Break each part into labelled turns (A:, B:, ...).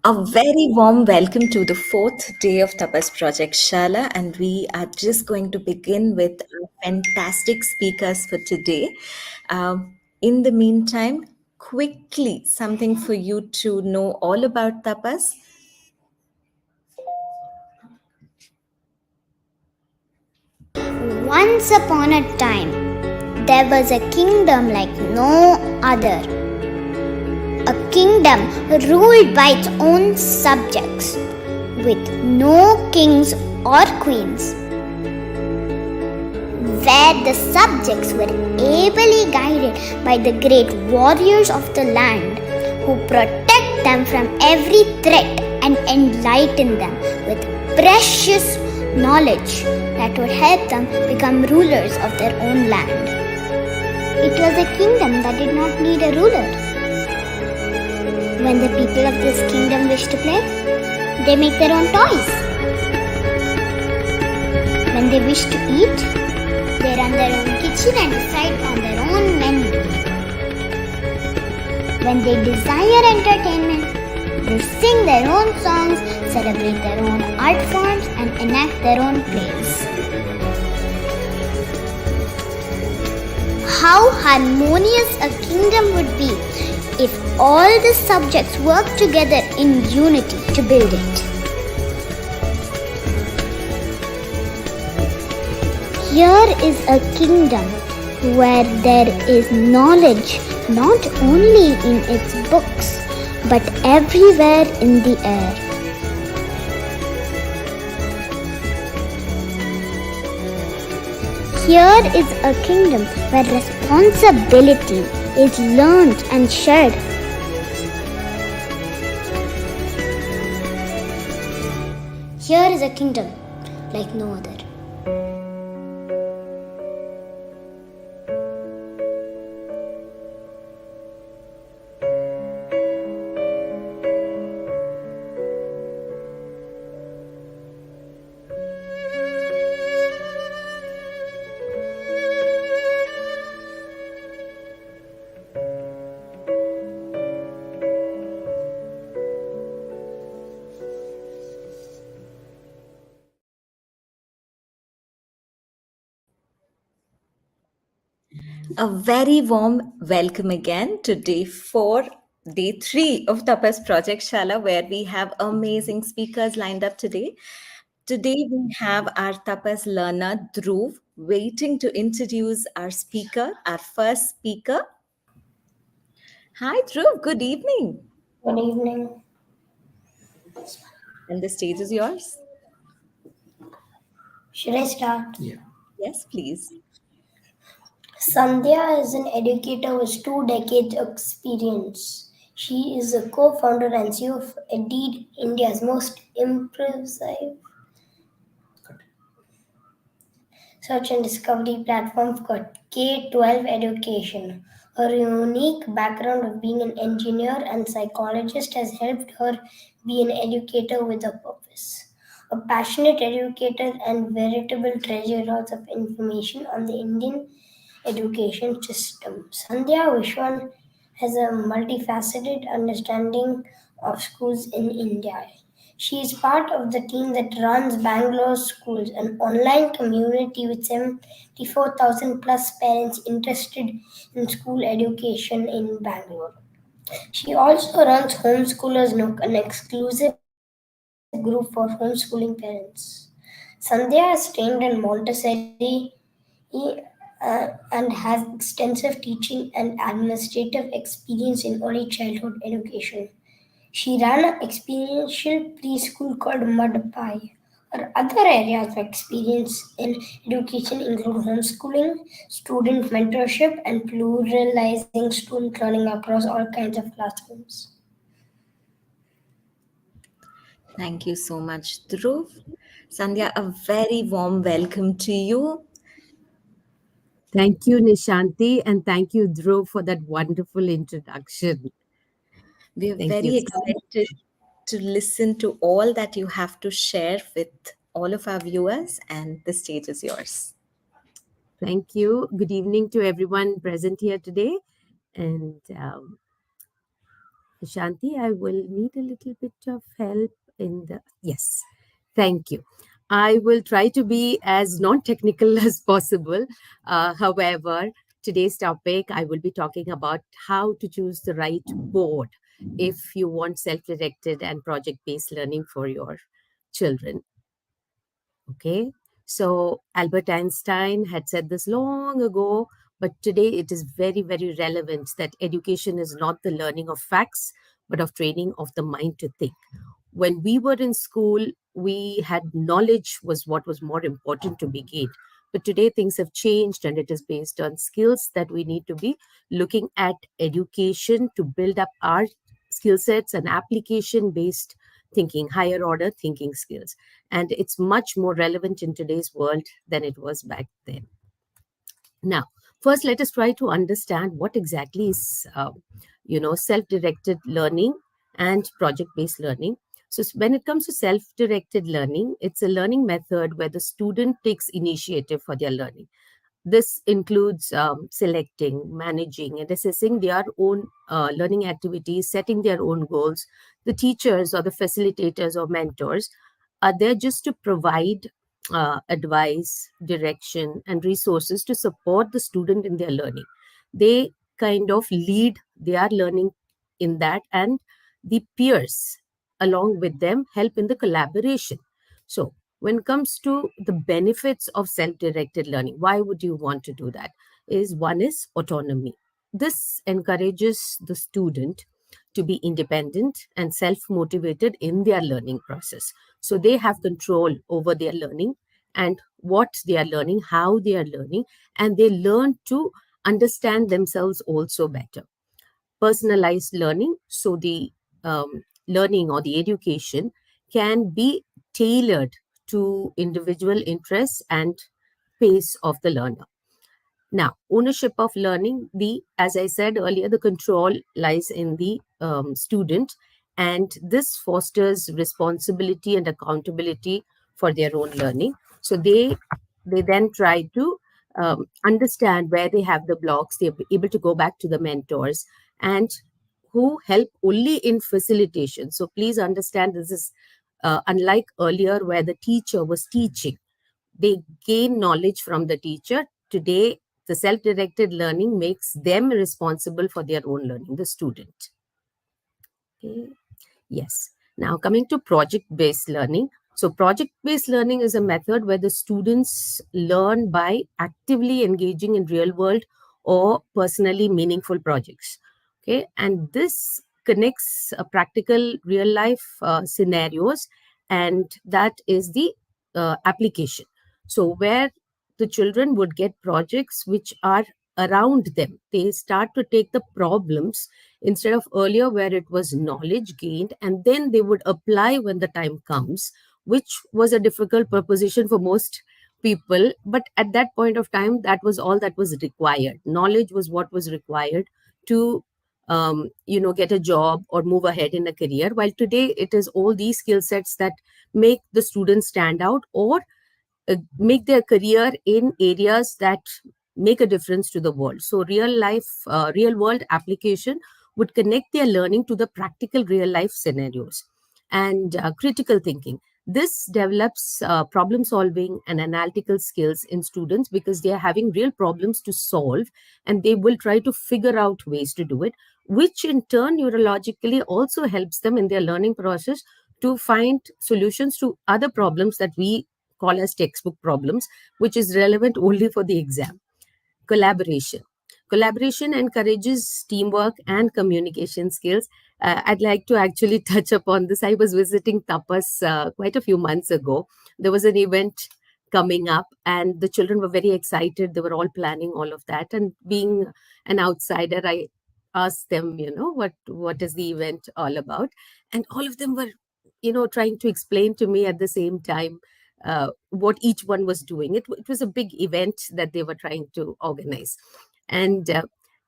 A: A very warm welcome to the fourth day of Tapas Project Shala, and we are just going to begin with our fantastic speakers for today. In the meantime, quickly, something for you to know all about Tapas.
B: Once upon a time, there was a kingdom like no other. A kingdom ruled by its own subjects, with no kings or queens, where the subjects were ably guided by the great warriors of the land who protect them from every threat and enlighten them with precious knowledge that would help them become rulers of their own land. It was a kingdom that did not need a ruler. When the people of this kingdom wish to play, they make their own toys. When they wish to eat, they run their own kitchen and decide on their own menu. When they desire entertainment, they sing their own songs, celebrate their own art forms, and enact their own plays. How harmonious a kingdom would be if all the subjects worked together in unity to build it. Here is a kingdom where there is knowledge not only in its books but everywhere in the air. Here is a kingdom where responsibility is learned and shared. Here is a kingdom like no other.
A: A very warm welcome again to day three of Tapas Project Shala, where we have amazing speakers lined up today. Today we have our Tapas learner Dhruv waiting to introduce our first speaker. Hi Dhruv, good evening.
C: Good evening.
A: And the stage is yours.
C: Should I start?
A: Yes, please.
C: Sandhya is an educator with 2 decades experience. She is a co-founder and CEO of Indeed, India's most impressive search and discovery platform for K-12 education. Her unique background of being an engineer and psychologist has helped her be an educator with a purpose. A passionate educator and veritable treasure of information on the Indian education system. Sandhya Viswan has a multifaceted understanding of schools in India. She is part of the team that runs Bangalore Schools, an online community with 74,000 plus parents interested in school education in Bangalore. She also runs Homeschoolers Nook, an exclusive group for homeschooling parents. Sandhya is trained in Montessori and has extensive teaching and administrative experience in early childhood education. She ran an experiential preschool called Mud Pie. Her other areas of experience in education include homeschooling, student mentorship, and pluralizing student learning across all kinds of classrooms.
A: Thank you so much, Dhruv. Sandhya, a very warm welcome to you.
D: Thank you, Nishanti, and thank you, Dhruv, for that wonderful introduction.
A: We are
D: Thank you.
A: very excited to listen to all that you have to share with all of our viewers, and the stage is yours.
D: Thank you. Good evening to everyone present here today. And Shanti, I will need a little bit of help in the. Yes, thank you. I will try to be as non technical as possible. However, today's topic, I will be talking about how to choose the right board if you want self directed and project based learning for your children. Okay. So Albert Einstein had said this long ago, but today it is very, very relevant that education is not the learning of facts, but of training of the mind to think. When we were in school, we had knowledge was what was more important to be gained. But today things have changed and it is based on skills that we need to be looking at education to build up our skill sets and application based thinking, higher order thinking skills. And it's much more relevant in today's world than it was back then. Now, first, let us try to understand what exactly is, self-directed learning and project-based learning. So, when it comes to self-directed learning, it's a learning method where the student takes initiative for their learning. This includes selecting, managing, and assessing their own learning activities, setting their own goals. The teachers or the facilitators or mentors are there just to provide advice, direction, and resources to support the student in their learning. They kind of lead their learning in that, and the peers along with them help in the collaboration. So, when it comes to the benefits of self-directed learning, why would you want to do that? Is one is autonomy. This encourages the student to be independent and self-motivated in their learning process. So they have control over their learning and what they are learning, how they are learning, and they learn to understand themselves also better. Personalized learning, so the learning or the education can be tailored to individual interests and pace of the learner. Now, ownership of learning, the as I said earlier, the control lies in the student, and this fosters responsibility and accountability for their own learning. So they then try to understand where they have the blocks. They're able to go back to the mentors and who help only in facilitation. So please understand this is unlike earlier where the teacher was teaching, they gain knowledge from the teacher. Today, the self directed learning makes them responsible for their own learning, the student. Okay. Yes. Now, coming to project based learning. So, project based learning is a method where the students learn by actively engaging in real world or personally meaningful projects. Okay. And this connects practical real life scenarios, and that is the application. So, where the children would get projects which are around them, they start to take the problems instead of earlier where it was knowledge gained and then they would apply when the time comes, which was a difficult proposition for most people. But at that point of time, that was all that was required. Knowledge was what was required to get a job or move ahead in a career, while today it is all these skill sets that make the students stand out or make their career in areas that make a difference to the world. So real world application would connect their learning to the practical real life scenarios. And critical thinking, this develops problem solving and analytical skills in students because they are having real problems to solve, and they will try to figure out ways to do it, which in turn neurologically also helps them in their learning process to find solutions to other problems that we call as textbook problems, which is relevant only for the exam. Collaboration. Collaboration encourages teamwork and communication skills. I'd like to actually touch upon this. I was visiting Tapas quite a few months ago. There was an event coming up, and the children were very excited. They were all planning all of that. And being an outsider, I asked them, what is the event all about? And all of them were, trying to explain to me at the same time what each one was doing. It was a big event that they were trying to organize. And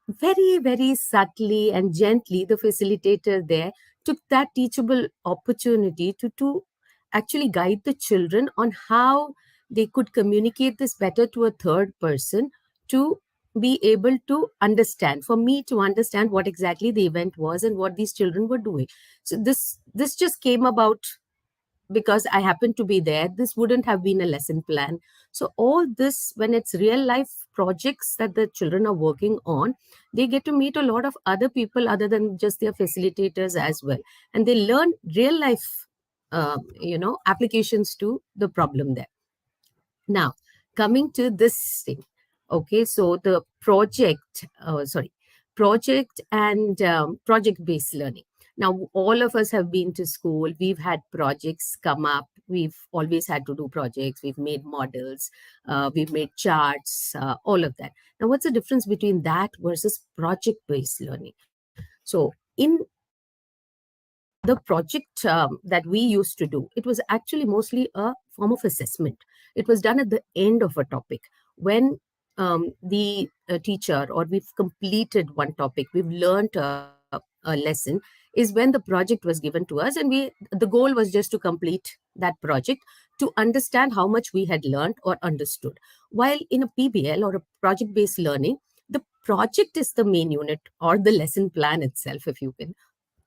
D: very, very subtly and gently, the facilitator there took that teachable opportunity to actually guide the children on how they could communicate this better to a third person to be able to understand, for me to understand what exactly the event was and what these children were doing. So this just came about because I happened to be there. This wouldn't have been a lesson plan. So all this, when it's real life projects that the children are working on, they get to meet a lot of other people other than just their facilitators as well, and they learn real life applications to the problem there. Now, coming to this thing, okay, so the project and project based learning. Now, all of us have been to school, we've had projects come up, we've always had to do projects, we've made models, we've made charts, all of that. Now, what's the difference between that versus project based learning? So, in the project that we used to do, it was actually mostly a form of assessment. It was done at the end of a topic when the teacher, or we've completed one topic, we've learned a lesson, is when the project was given to us, and the goal was just to complete that project, to understand how much we had learned or understood. While in a PBL or a project based learning, the project is the main unit, or the lesson plan itself, if you can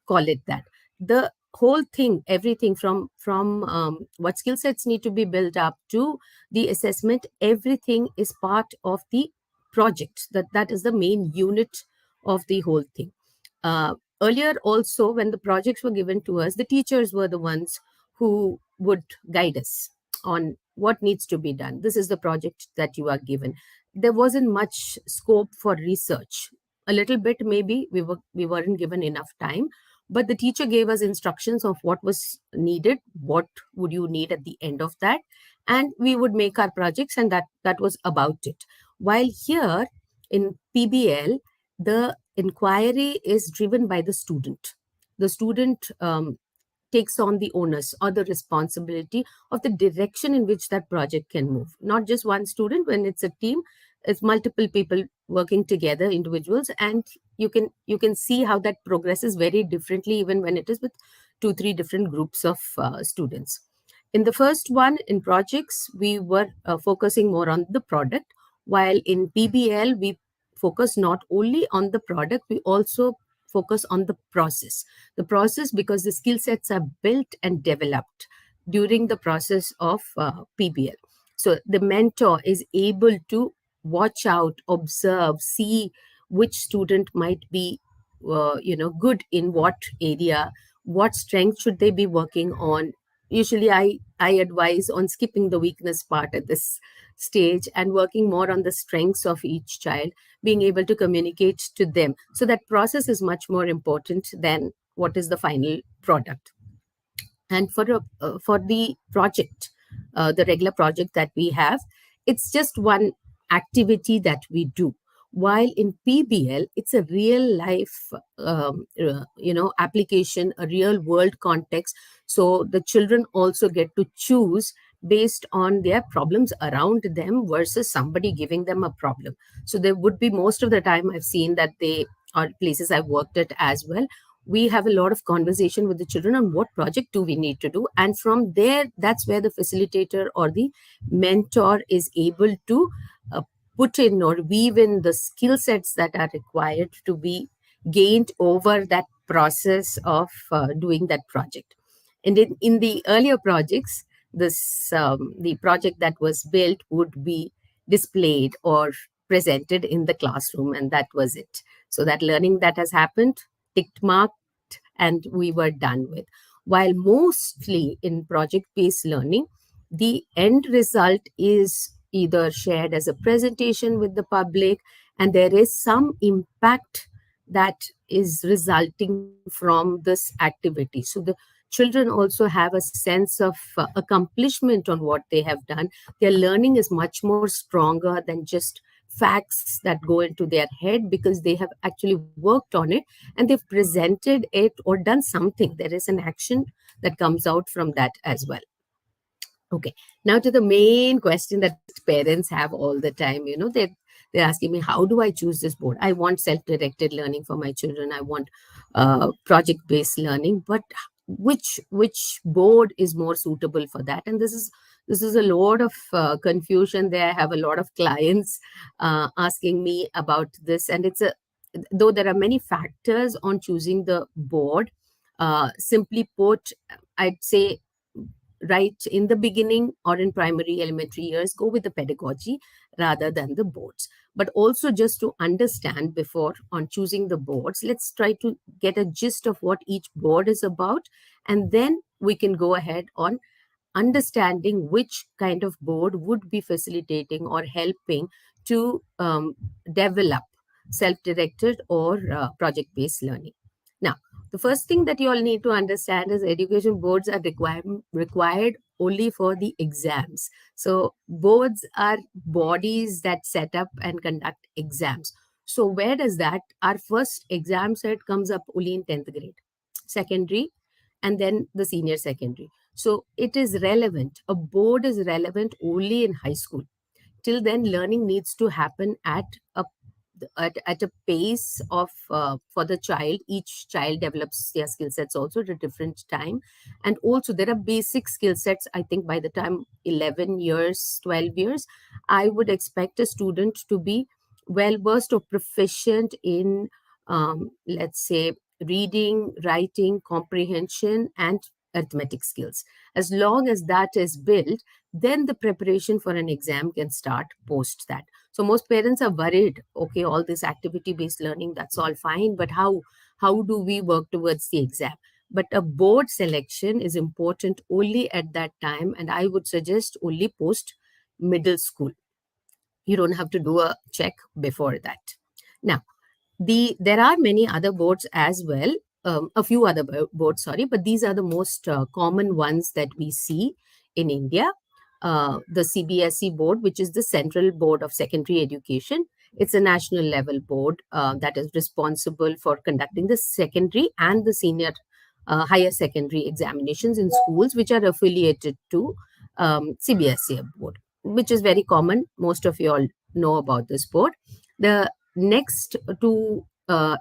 D: call it that. The whole thing, everything from what skill sets need to be built up to the assessment, everything is part of the project. That is the main unit of the whole thing. Earlier also, when the projects were given to us, the teachers were the ones who would guide us on what needs to be done. This is the project that you are given. There wasn't much scope for research. A little bit, maybe we weren't given enough time, but the teacher gave us instructions of what was needed, what would you need at the end of that, and we would make our projects, and that was about it. While here in PBL, the inquiry is driven by the student. The student takes on the onus or the responsibility of the direction in which that project can move. Not just one student. When it's a team, it's multiple people working together, individuals, and you can see how that progresses very differently, even when it is with 2-3 different groups of students. In the first one, in projects, we were focusing more on the product, while in PBL we focus not only on the product, we also focus on the process, because the skill sets are built and developed during the process of PBL. So the mentor is able to watch out, observe, see which student might be good in what area, what strength should they be working on. Usually I advise on skipping the weakness part at this stage and working more on the strengths of each child, being able to communicate to them. So that process is much more important than what is the final product. And for the project, the regular project that we have, it's just one activity that we do. While in PBL, it's a real life application, a real world context. So the children also get to choose based on their problems around them versus somebody giving them a problem. So there would be, most of the time I've seen that they are places I've worked at as well, we have a lot of conversation with the children on what project do we need to do, and from there, that's where the facilitator or the mentor is able to uh, put in or weave in the skill sets that are required to be gained over that process of doing that project. And in the earlier projects, this the project that was built would be displayed or presented in the classroom, and that was it. So that learning that has happened, ticked mark, and we were done with. While mostly in project based learning, the end result is either shared as a presentation with the public, and there is some impact that is resulting from this activity. So the children also have a sense of accomplishment on what they have done. Their learning is much more stronger than just facts that go into their head, because they have actually worked on it and they've presented it or done something. There is an action that comes out from that as well. Okay, now to the main question that parents have all the time. They're asking me, how do I choose this board? I want self-directed learning for my children. I want project-based learning, but which board is more suitable for that. And this is a lot of confusion there. I have a lot of clients asking me about this, and it's a though there are many factors on choosing the board. Simply put, I'd say right in the beginning or in primary elementary years, go with the pedagogy rather than the boards. But also, just to understand before on choosing the boards, let's try to get a gist of what each board is about, and then we can go ahead on understanding which kind of board would be facilitating or helping to develop self-directed or project-based learning. Now, the first thing that you all need to understand is education boards are required only for the exams. So boards are bodies that set up and conduct exams. So where does that, our first exam set comes up only in 10th grade, secondary, and then the senior secondary. So it is relevant. A board is relevant only in high school. Till then, learning needs to happen at a pace of for the child. Each child develops their skill sets also at a different time, and also there are basic skill sets. I think by the time 11 years, 12 years, I would expect a student to be well versed or proficient in, let's say, reading, writing, comprehension, and arithmetic skills. As long as that is built, then the preparation for an exam can start post that. So most parents are worried, okay, all this activity based learning, that's all fine, but how do we work towards the exam? But a board selection is important only at that time, and I would suggest only post middle school. You don't have to do a check before that. Now, there are many other boards as well, a few other boards, sorry, but these are the most common ones that we see in India. The CBSE board, which is the Central Board of Secondary Education. It's a national level board that is responsible for conducting the secondary and the senior higher secondary examinations in schools which are affiliated to CBSE board, which is very common. Most of you all know about this board. The next two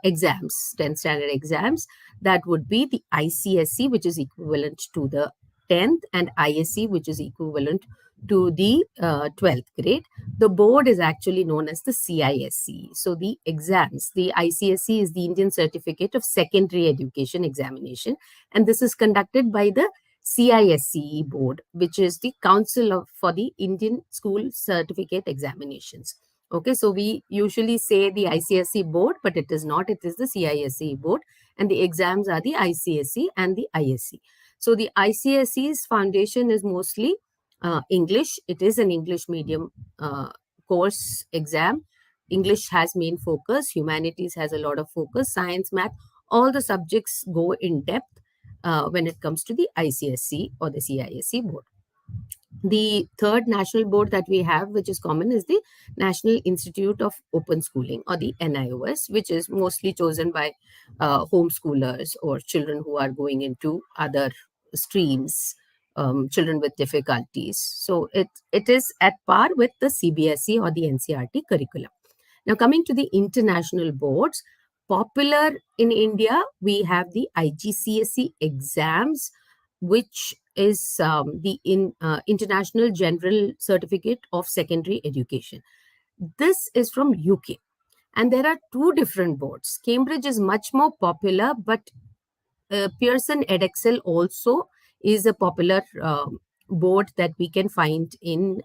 D: exams, 10th standard exams, that would be the ICSE, which is equivalent to the 10th, and ISE, which is equivalent to the 12th grade. The board is actually known as the CISE. So the exams, the ICSE is the Indian Certificate of Secondary Education Examination, and this is conducted by the CISE board, which is the for the Indian School Certificate Examinations. Okay, so we usually say the ICSE board, but it is not. It is the CISE board, and the exams are the ICSE and the ISE. So the ICSE's foundation is mostly English. It is an English medium course exam. English has main focus. Humanities has a lot of focus. Science, math, all the subjects go in depth when it comes to the ICSE or the CISE board. The third national board that we have, which is common, is the National Institute of Open Schooling, or the NIOS, which is mostly chosen by homeschoolers or children who are going into other streams, children with difficulties. So it is at par with the CBSE or the NCRT curriculum. Now, coming to the international boards, popular in India, we have the IGCSE exams, which is the International General Certificate of Secondary Education. This is from UK, and there are two different boards. Cambridge is much more popular, but Pearson Edexcel also is a popular board that we can find in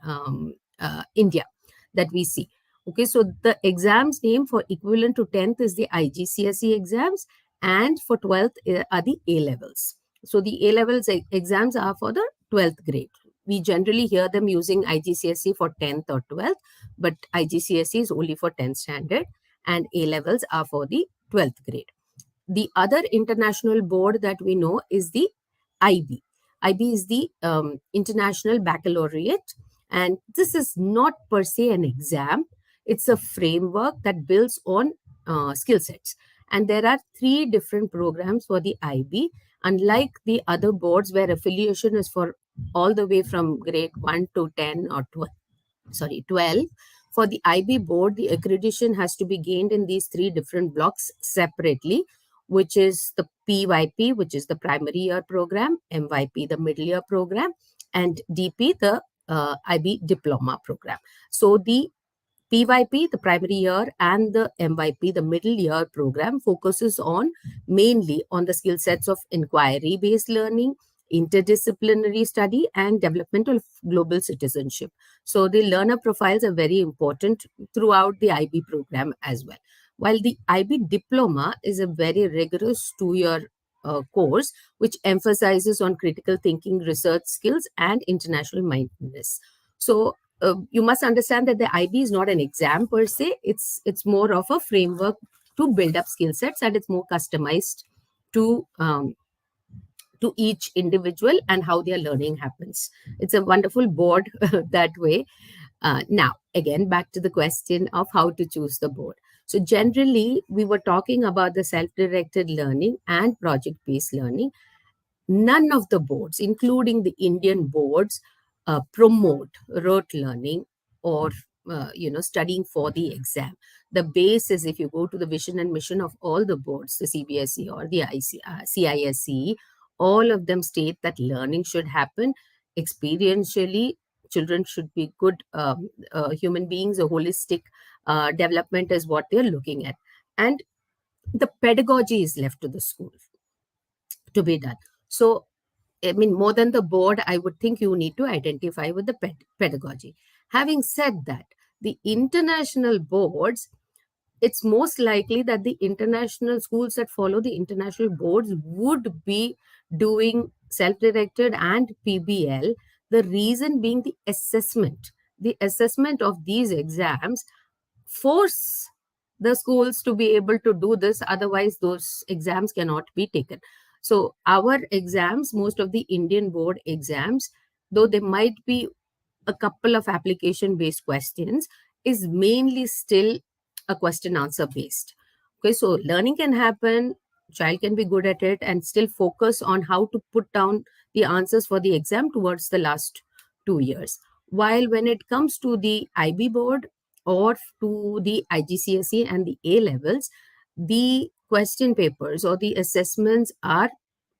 D: India, that we see. Okay, so the exams name for equivalent to 10th is the IGCSE exams, and for 12th are the A levels. So the A levels exams are for the 12th grade. We generally hear them using IGCSE for 10th or 12th, but IGCSE is only for 10th standard, and A levels are for the 12th grade. The other international board that we know is the IB. IB is the International Baccalaureate, and this is not per se an exam. It's a framework that builds on skill sets. And there are 3 different programs for the IB, unlike the other boards where affiliation is for all the way from grade 1 to 10 or 12. For the IB board, the accreditation has to be gained in these 3 different blocks separately, which is the PYP, which is the primary year program, MYP, the middle year program, and DP, the IB diploma program. So the PYP, the primary year, and the MYP, the middle year program, focuses on mainly on the skill sets of inquiry based learning, interdisciplinary study, and development of global citizenship. So the learner profiles are very important throughout the IB program as well. While the IB diploma is a very rigorous 2 year course which emphasizes on critical thinking, research skills, and international mindedness. So you must understand that the IB is not an exam per se. It's more of a framework to build up skill sets, and it's more customized to each individual and how their learning happens. It's a wonderful board that way. Now, again, back to the question of how to choose the board. So, generally, we were talking about the self directed learning and project based learning. None of the boards, including the Indian boards, promote rote learning or studying for the exam. The base is, if you go to the vision and mission of all the boards, the CBSE or the CISE, all of them state that learning should happen experientially. Children should be good human beings. A holistic development is what they're looking at, and the pedagogy is left to the school to be done. So, I mean, more than the board, I would think you need to identify with the pedagogy. Having said that, the international boards, it's most likely that the international schools that follow the international boards would be doing self directed and PBL. The reason being the assessment. The assessment of these exams force the schools to be able to do this, otherwise those exams cannot be taken. So our exams, most of the Indian board exams, though they might be a couple of application based questions, is mainly still a question answer based. Okay, so learning can happen, child can be good at it and still focus on how to put down the answers for the exam towards the last 2 years. While when it comes to the IB board or to the IGCSE and the A levels, the question papers or the assessments are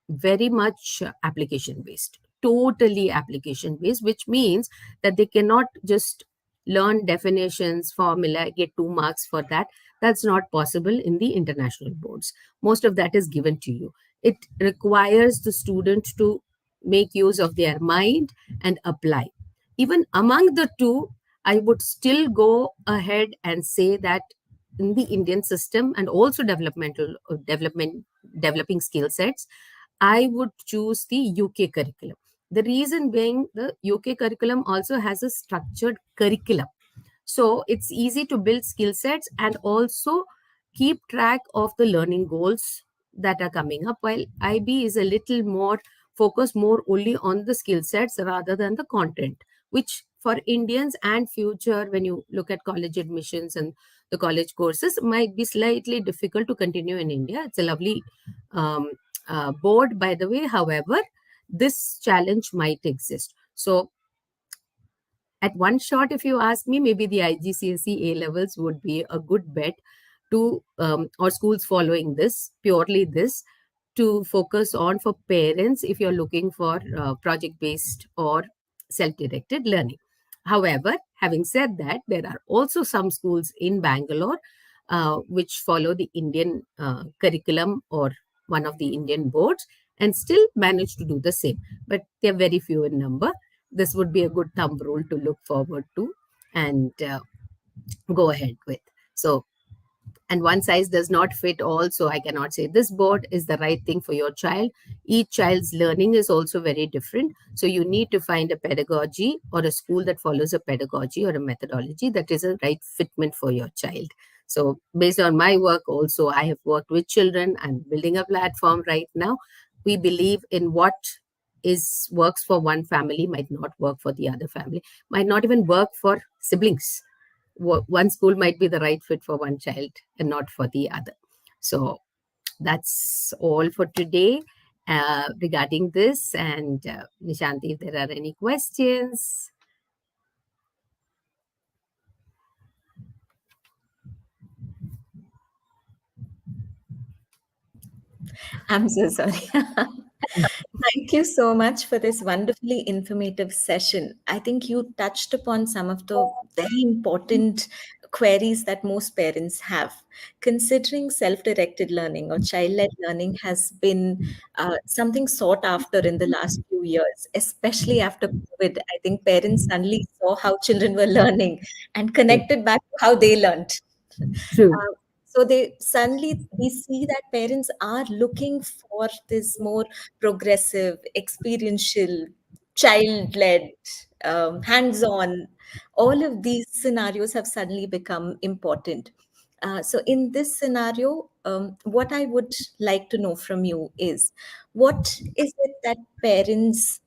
D: very much application based, totally application based, which means that they cannot just learn definitions, formula, get 2 marks for that. That's not possible in the international boards. Most of that is given to you. It requires the student to make use of their mind and apply. Even among the two, I would still go ahead and say that in the Indian system and also developing skill sets, I would choose the UK curriculum. The reason being, the UK curriculum also has a structured curriculum. So it's easy to build skill sets and also keep track of the learning goals that are coming up, while IB is a little more focused more only on the skill sets rather than the content, which for Indians and future, when you look at college admissions and the college courses, might be slightly difficult to continue in India. It's a lovely um, board, by the way. However, this challenge might exist. So at one shot, if you ask me, maybe the IGCSE A levels would be a good bet to, or schools following this, purely this, to focus on for parents if you're looking for project based or self directed learning. However, having said that, there are also some schools in Bangalore which follow the Indian curriculum or one of the Indian boards and still manage to do the same. But they're very few in number. This would be a good thumb rule to look forward to and go ahead with. So, and one size does not fit all, so I cannot say this board is the right thing for your child. Each child's learning is also very different, so you need to find a pedagogy or a school that follows a pedagogy or a methodology that is a right fitment for your child. So based on my work also, I have worked with children and building a platform right now. We believe in what is works for one family might not work for the other family, might not even work for siblings. One school might be the right fit for one child and not for the other. So that's all for today regarding this. And Nishanti, if there are any questions.
A: I'm so sorry. Thank you so much for this wonderfully informative session. I think you touched upon some of the very important queries that most parents have. Considering self directed learning or child led learning has been something sought after in the last few years, especially after COVID. I think parents suddenly saw how children were learning and
D: True.
A: connected back to how they learned.
D: True.
A: So they suddenly we see that parents are looking for this more progressive, experiential, child-led, hands-on. All of these scenarios have suddenly become important. So in this scenario, what I would like to know from you is, what is it that parents,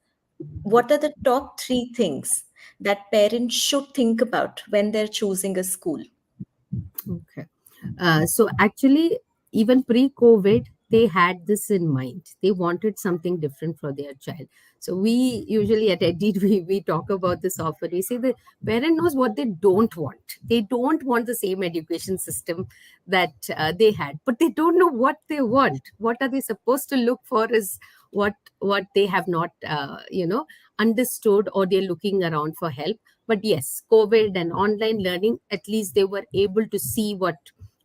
A: what are the top three things that parents should think about when they're choosing a school?
D: Okay. So actually, even pre-COVID, they had this in mind. They wanted something different for their child. So we usually at Edit we talk about this often. We say the parent knows what they don't want. They don't want the same education system that they had, but they don't know what they want. What are they supposed to look for is what they have not understood, or they're looking around for help. But yes, COVID and online learning, at least they were able to see what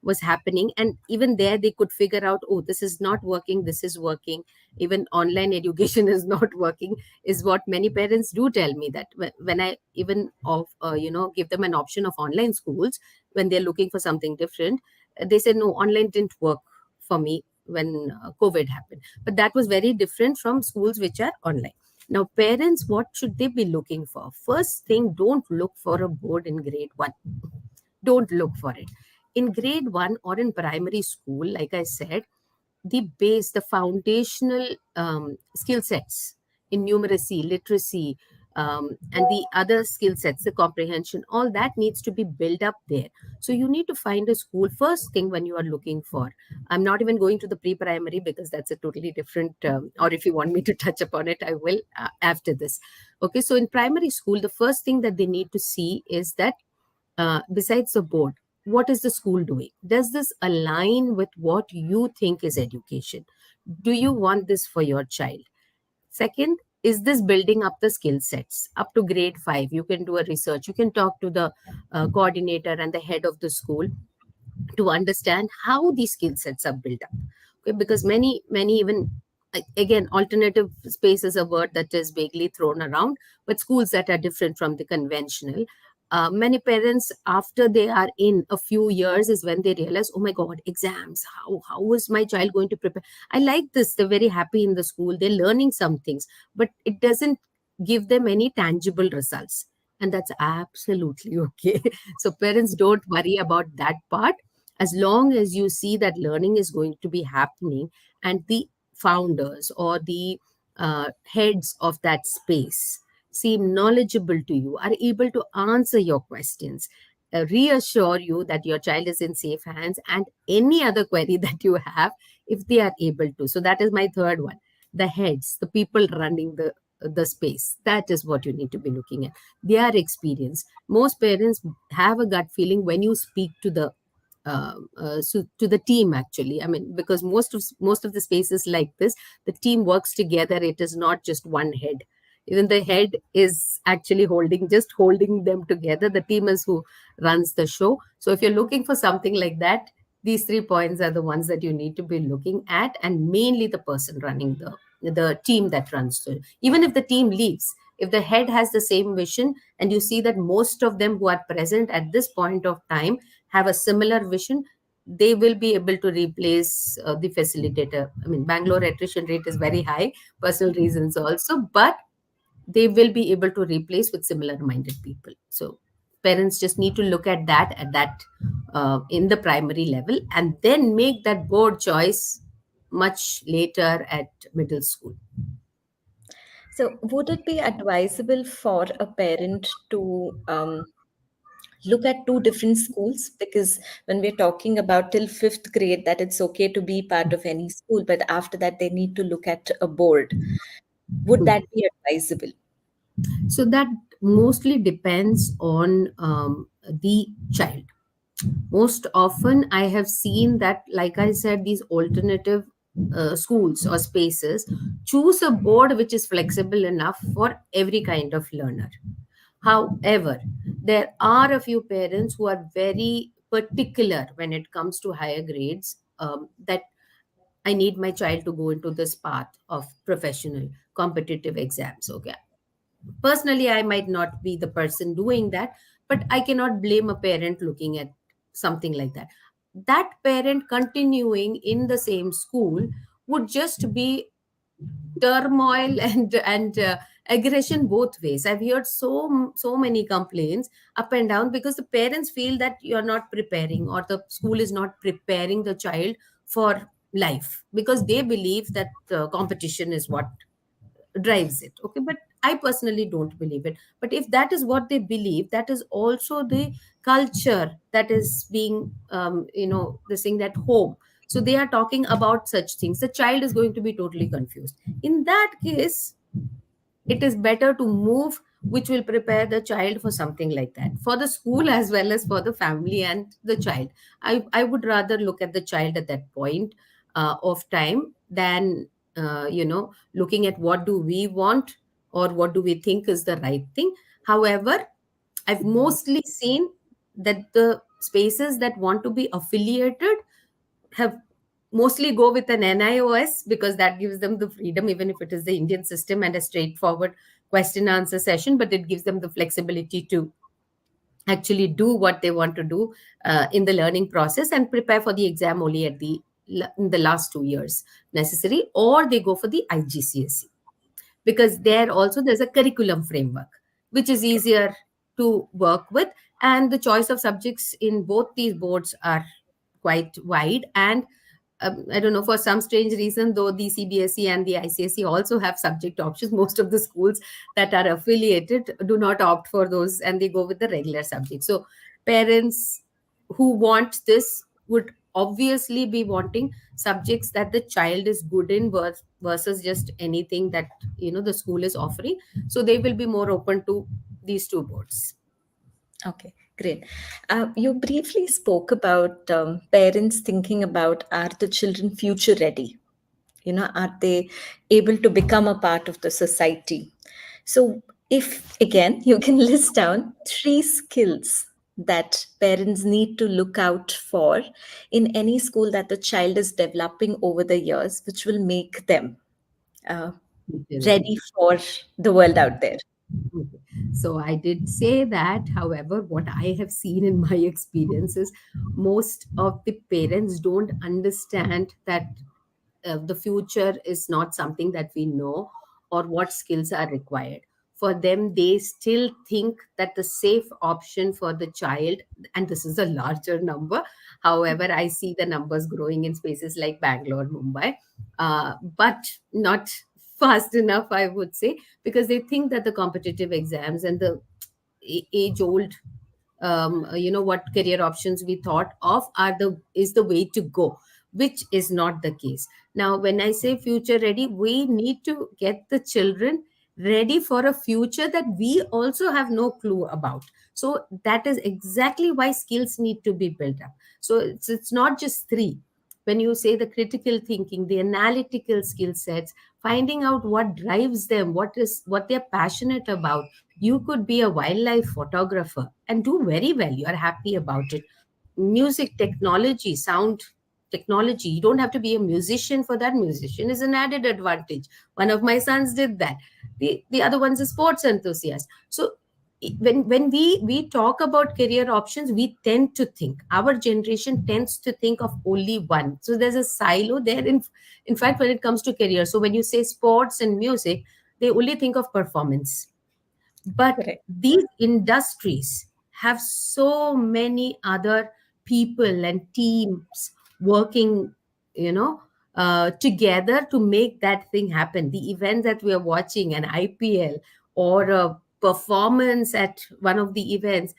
D: was happening, and even there they could figure out, oh, this is not working, this is working. Even online education is not working, is what many parents do tell me, that when I even of give them an option of online schools when they're looking for something different, they said no, online didn't work for me when COVID happened. But that was very different from schools which are online. Now, parents, what should they be looking for? First thing, don't look for a board in grade one. Don't look for it. In grade one or in primary school, like I said, the base, the foundational skill sets in numeracy, literacy, and the other skill sets, the comprehension, all that needs to be built up there. So you need to find a school first thing when you are looking for. I'm not even going to the pre-primary because that's a totally different, or if you want me to touch upon it, I will after this. Okay, so in primary school, the first thing that they need to see is that besides the board, what is the school doing? Does this align with what you think is education? Do you want this for your child? Second, is this building up the skill sets up to grade 5? You can do a research, you can talk to the coordinator and the head of the school to understand how these skill sets are built up. Okay, because many even again, alternative space is a word that is vaguely thrown around, but schools that are different from the conventional, many parents after they are in a few years is when they realize, oh my god, exams, how is my child going to prepare? I like this, they're very happy in the school, they're learning some things, but it doesn't give them any tangible results, and that's absolutely okay. So parents, don't worry about that part, as long as you see that learning is going to be happening, and the founders or the heads of that space seem knowledgeable to you, are able to answer your questions, reassure you that your child is in safe hands, and any other query that you have, if they are able to. So that is my third one. The heads, the people running the space, that is what you need to be looking at, their experience. Most parents have a gut feeling when you speak to the so to the team, actually. I mean, because most of the spaces like this, the team works together, it is not just one head. Even the head is actually holding them together. The team is who runs the show. So if you're looking for something like that, these 3 points are the ones that you need to be looking at, and mainly the person running the team that runs the, even if the team leaves, if the head has the same vision, and you see that most of them who are present at this point of time have a similar vision, they will be able to replace the facilitator. I mean, Bangalore attrition rate is very high, personal reasons also, but they will be able to replace with similar minded people. So parents just need to look at that in the primary level, and then make that board choice much later at middle school.
A: So, would it be advisable for a parent to look at two different schools? Because when we're talking about till fifth grade, that it's okay to be part of any school, but after that, they need to look at a board. Would that be advisable?
D: So that mostly depends on the child. Most often I have seen that, like I said, these alternative schools or spaces, choose a board which is flexible enough for every kind of learner. However, there are a few parents who are very particular when it comes to higher grades, that I need my child to go into this path of professional competitive exams. Okay. Personally, I might not be the person doing that, but I cannot blame a parent looking at something like that. That parent continuing in the same school would just be turmoil and aggression both ways. I've heard so many complaints up and down because the parents feel that you're not preparing, or the school is not preparing the child for life, because they believe that competition is what drives it. Okay, but I personally don't believe it. But if that is what they believe, that is also the culture that is being this thing at home. So they are talking about such things, the child is going to be totally confused. In that case, it is better to move, which will prepare the child for something like that, for the school as well as for the family and the child. I would rather look at the child at that point of time than looking at what do we want or what do we think is the right thing. However, I've mostly seen that the spaces that want to be affiliated have mostly go with an NIOS, because that gives them the freedom, even if it is the Indian system and a straightforward question answer session, but it gives them the flexibility to actually do what they want to do in the learning process and prepare for the exam only at in the last 2 years necessary, or they go for the IGCSE, because there also there's a curriculum framework which is easier to work with, and the choice of subjects in both these boards are quite wide. And I don't know, for some strange reason, though the CBSE and the ICSE also have subject options, most of the schools that are affiliated do not opt for those and they go with the regular subject. So parents who want this would obviously be wanting subjects that the child is good in versus just anything that the school is offering. So they will be more open to these two boards.
A: Okay, great. You briefly spoke about parents thinking about, are the children future ready? Are they able to become a part of the society? So, if again, you can list down three skills that parents need to look out for in any school that the child is developing over the years, which will make them uh,
D: Future ready.
A: ready for the world out there.
D: Okay. So I did say that. However, what I have seen in my experience is most of the parents don't understand that the future is not something that we know, or what skills are required. For them, they still think that the safe option for the child, and this is a larger number. However, I see the numbers growing in spaces like Bangalore, Mumbai, but not fast enough, I would say, because they think that the competitive exams and the age old what career options we thought of are the is the way to go, which is not the case. Now when I say future ready, we need to get the children ready for a future that we also have no clue about. So that is exactly why skills need to be built up. So it's not just three. When you say the critical thinking, the analytical skill sets, finding out what drives them, what they're passionate about. You could be a wildlife photographer and do very well, you are happy about it. Music technology, sound technology, you don't have to be a musician for that. Musician is an added advantage. One of my sons did that. The other one's a sports enthusiast. So when we talk about career options, we tend to think, our generation tends to think of only one. So there's a silo there in fact when it comes to career. So when you say sports and music, they only think of performance. But
A: Correct.
D: these industries have so many other people and teams working, together to make that thing happen. The event that we are watching, an IPL or a performance at one of the events,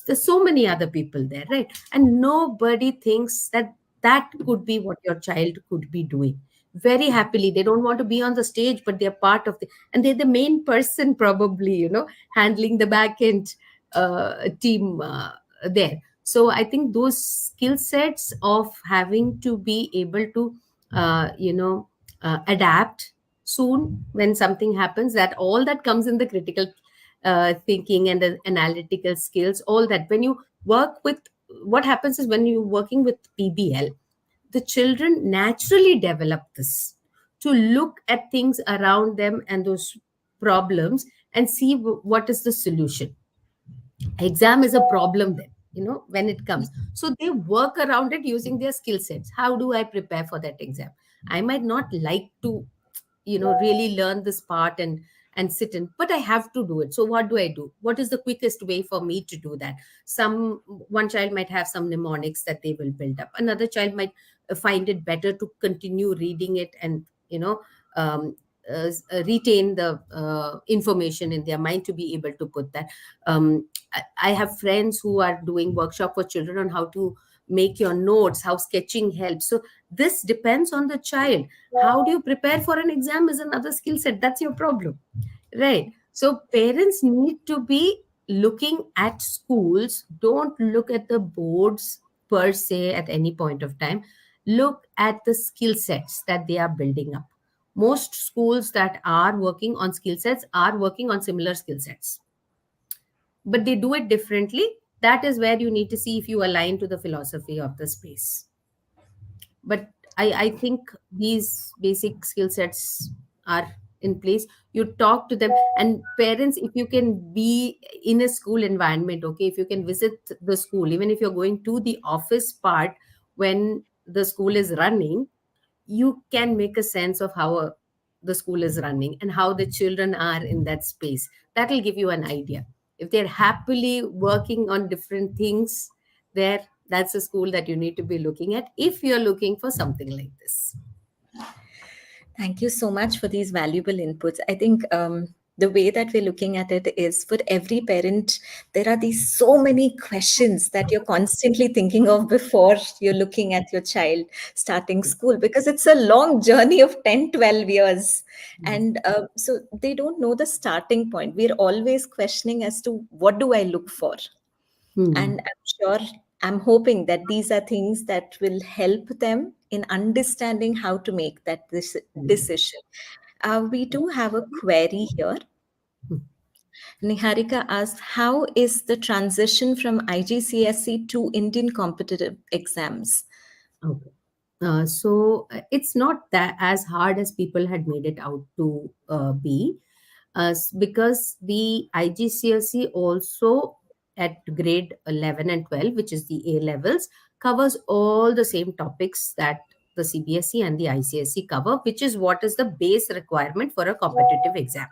D: there's so many other people there, right? And nobody thinks that that could be what your child could be doing very happily. They don't want to be on the stage, but they're part of the, and they're the main person probably, handling the back end team there. So I think those skill sets of having to be able to you know, adapt soon when something happens. That all that comes in the critical thinking and the analytical skills, all that. When you work with, what happens is when you're working with PBL, the children naturally develop this, to look at things around them and those problems and see what is the solution. Exam is a problem then, when it comes, so they work around it using their skill sets. How do I prepare for that exam? I might not like to, really learn this part and sit in, but I have to do it. So what do I do? What is the quickest way for me to do that? One child might have some mnemonics that they will build up. Another child might find it better to continue reading it and, um, retain the information in their mind to be able to put that. I have friends who are doing workshop for children on how to make your notes, how sketching helps. So this depends on the child. How do you prepare for an exam is another skill set. That's your problem, right? So parents need to be looking at schools. Don't look at the boards per se at any point of time. Look at the skill sets that they are building up. Most schools that are working on skill sets are working on similar skill sets, but they do it differently. That is where you need to see if you align to the philosophy of the space. But I think these basic skill sets are in place. You talk to them, and parents, if you can be in a school environment, okay, if you can visit the school, even if you're going to the office part when the school is running, you can make a sense of how the school is running and how the children are in that space. That will give you an idea. If they're happily working on different things there, that's a school that you need to be looking at if you're looking for something like this.
A: Thank you so much for these valuable inputs. I think the way that we're looking at it is, for every parent, there are these so many questions that you're constantly thinking of before you're looking at your child starting school, because it's a long journey of 10, 12 years. And so they don't know the starting point. We're always questioning as to what do I look for?
D: Hmm.
A: And I'm hoping that these are things that will help them in understanding how to make that decision. We do have a query here. Niharika asked, how is the transition from IGCSE to Indian competitive exams?
D: Okay. So it's not that as hard as people had made it out to be, because the IGCSE also at grade 11 and 12, which is the A levels, covers all the same topics that the CBSE and the ICSE cover, which is what is the base requirement for a competitive exam.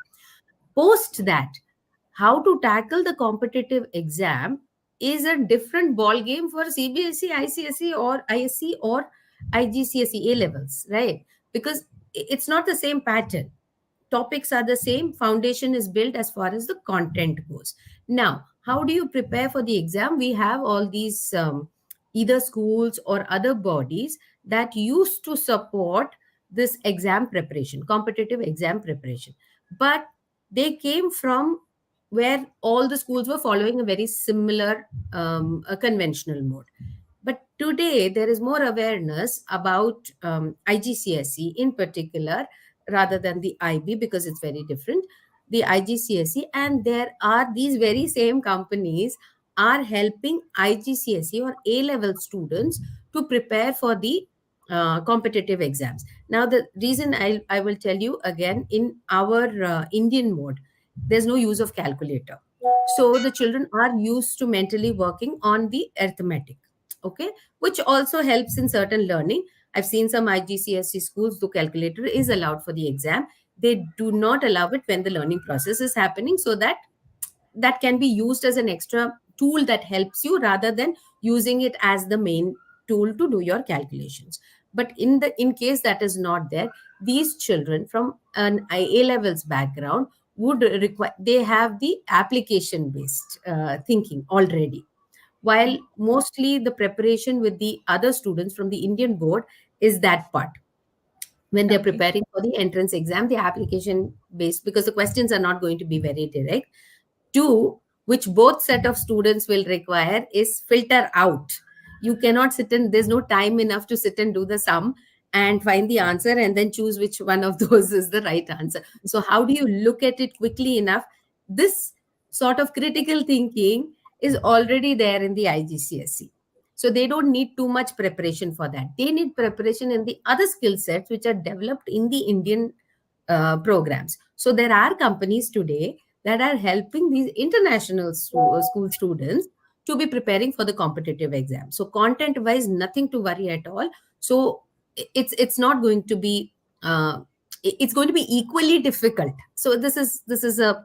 D: Post that, how to tackle the competitive exam is a different ball game for CBSE, ICSE, or ISC, or IGCSE A levels, right? Because it's not the same pattern. Topics are the same, foundation is built as far as the content goes. Now, how do you prepare for the exam? We have all these either schools or other bodies that used to support this exam preparation, competitive exam preparation, but they came from where all the schools were following a very similar a conventional mode. But today, there is more awareness about IGCSE in particular rather than the IB, because it's very different. The IGCSE, and there are these very same companies are helping IGCSE or A level students to prepare for the competitive exams. Now, the reason I will tell you again, in our Indian mode, there's no use of calculator. So the children are used to mentally working on the arithmetic, okay, which also helps in certain learning. I've seen some IGCSE schools, the calculator is allowed for the exam. They do not allow it when the learning process is happening, so that that can be used as an extra tool that helps you rather than using it as the main tool to do your calculations. But in case that is not there, these children from an A levels background would require, they have the application based thinking already, while mostly the preparation with the other students from the Indian board is that part. When they're
A: Okay.
D: preparing for the entrance exam, the application based, because the questions are not going to be very direct. Two, which both set of students will require, is filter out. You cannot sit in, there's no time enough to sit and do the sum. and find the answer and then choose which one of those is the right answer. So how do you look at it quickly enough? This sort of critical thinking is already there in the IGCSE. So they don't need too much preparation for that. They need preparation in the other skill sets which are developed in the Indian programs. So there are companies today that are helping these international school students to be preparing for the competitive exam. So content wise, nothing to worry at all. So it's not going to be it's going to be equally difficult. So this is a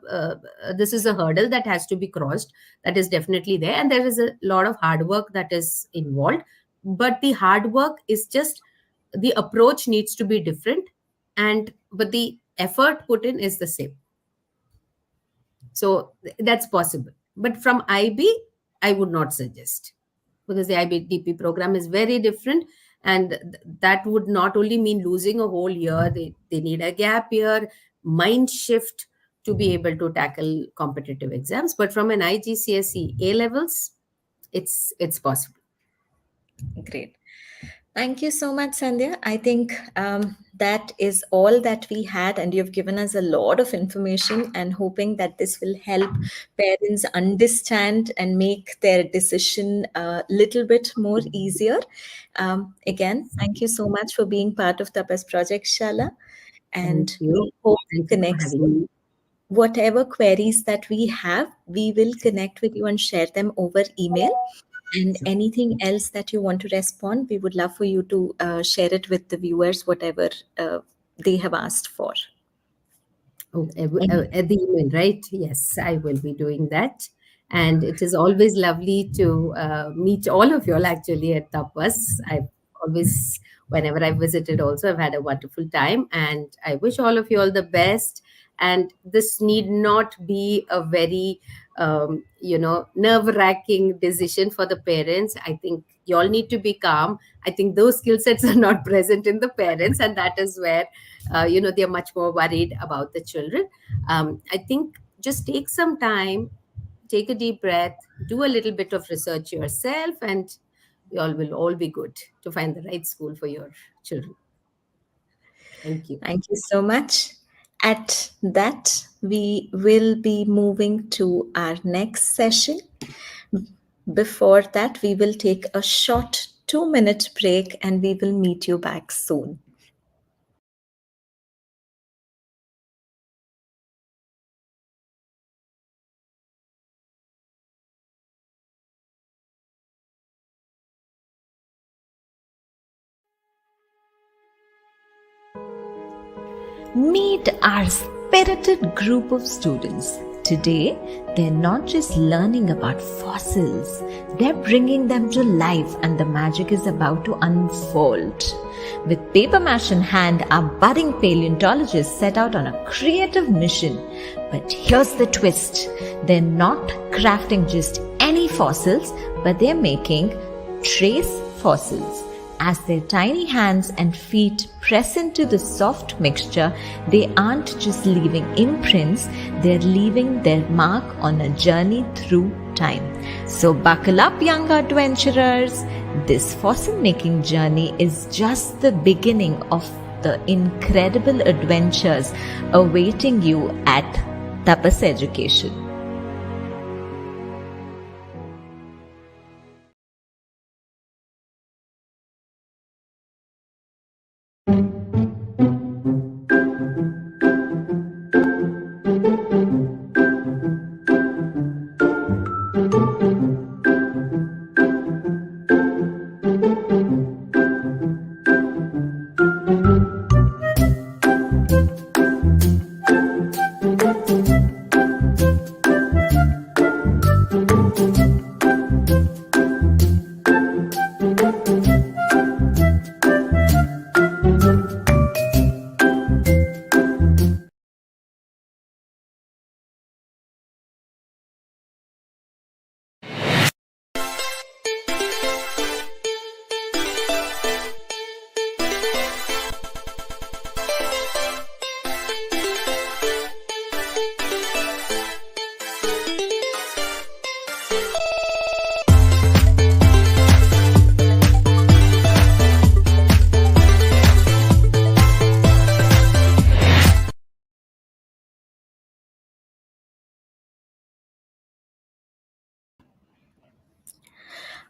D: hurdle that has to be crossed. That is definitely there, and there is a lot of hard work that is involved. But the hard work is just, the approach needs to be different, and but the effort put in is the same. So that's possible. But from IB, I would not suggest, because the IBDP program is very different. And that would not only mean losing a whole year, they need a gap year, mind shift to be able to tackle competitive exams. But from an IGCSE A levels, it's possible.
A: Great. Thank you so much, Sandhya. I think that is all that we had, and you've given us a lot of information, and hoping that this will help parents understand and make their decision a little bit more easier. Again, thank you so much for being part of Tapas Project, Shala,
D: Thank
A: and
D: you.
A: we hope to
D: Thank you for
A: connect
D: having
A: soon.
D: me.
A: Whatever queries that we have, we will connect with you and share them over email. And anything else that you want to respond, we would love for you to share it with the viewers, whatever they have asked for.
D: Oh,
A: And
D: at the event, right? Yes, I will be doing that. And it is always lovely to meet all of you all actually at Tapas. I've always, whenever I've visited, also, I've had a wonderful time. And I wish all of you all the best. And this need not be a very, nerve wracking decision for the parents. I think you all need to be calm. I think those skill sets are not present in the parents. And that is where they're much more worried about the children. I think just take some time, take a deep breath, do a little bit of research yourself, and you all will all be good to find the right school for your children. Thank you.
A: thank you so much. At that, we will be moving to our next session. Before that, we will take a short 2-minute break, and we will meet you back soon. Meet our spirited group of students. Today, they're not just learning about fossils, they're bringing them to life, and the magic is about to unfold. With paper mache in hand, our budding paleontologists set out on a creative mission. But here's the twist, they're not crafting just any fossils, but they're making trace fossils. As their tiny hands and feet press into the soft mixture, they aren't just leaving imprints, they're leaving their mark on a journey through time. So buckle up, young adventurers. This fossil making journey is just the beginning of the incredible adventures awaiting you at Tapas Education.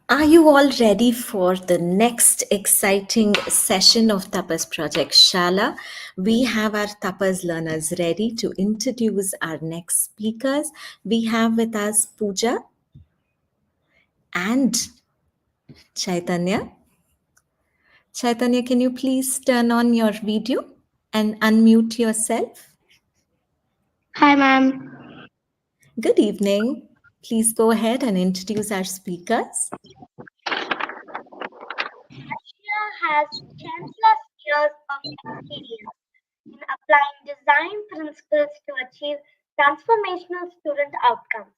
A: Are you all ready for the next exciting session of Tapas Project Shala? We have our Tapas learners ready to introduce our next speakers. We have with us Pooja and Chaitanya. Chaitanya, can you please turn on your video and unmute yourself?
E: Hi, ma'am.
A: Good evening. Please go ahead and introduce our speakers.
E: Aarshiya has countless years of experience in applying design principles to achieve transformational student outcomes,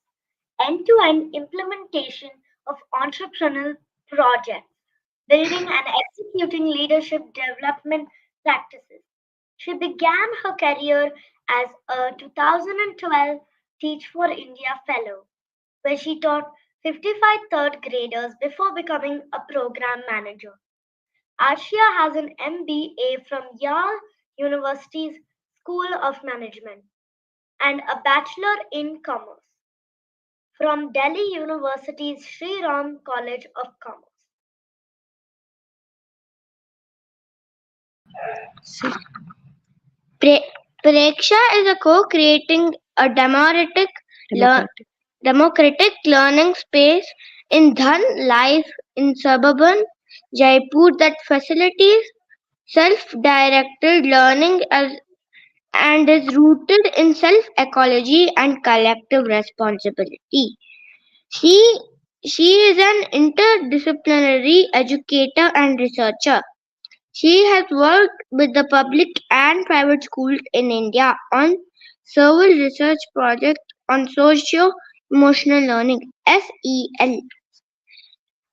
E: end-to-end implementation of entrepreneurial projects, building and executing leadership development practices. She began her career as a 2012 Teach for India Fellow, where she taught 55 third graders before becoming a program manager. Aarshiya has an MBA from Yale University's School of Management and a Bachelor in Commerce from Delhi University's Sri Ram College of Commerce. Preksha is a co-creating a democratic learning space in Dhan life in suburban Jaipur that facilitates self-directed learning and is rooted in self-ecology and collective responsibility. She, she is an interdisciplinary educator and researcher. She has worked with the public and private schools in India on several research projects on socio-emotional learning (SEL)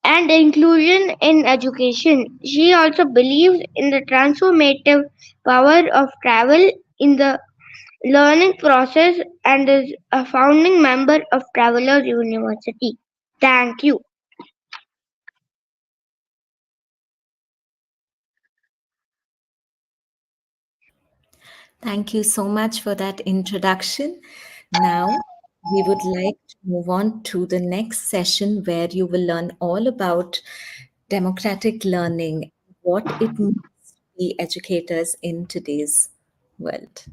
E: and inclusion in education. She also believes in the transformative power of travel in the learning process and is a founding member of Travelers University. Thank you.
A: Thank you so much for that introduction. Now, we would like to move on to the next session where you will learn all about democratic learning, what it means to be educators in today's world.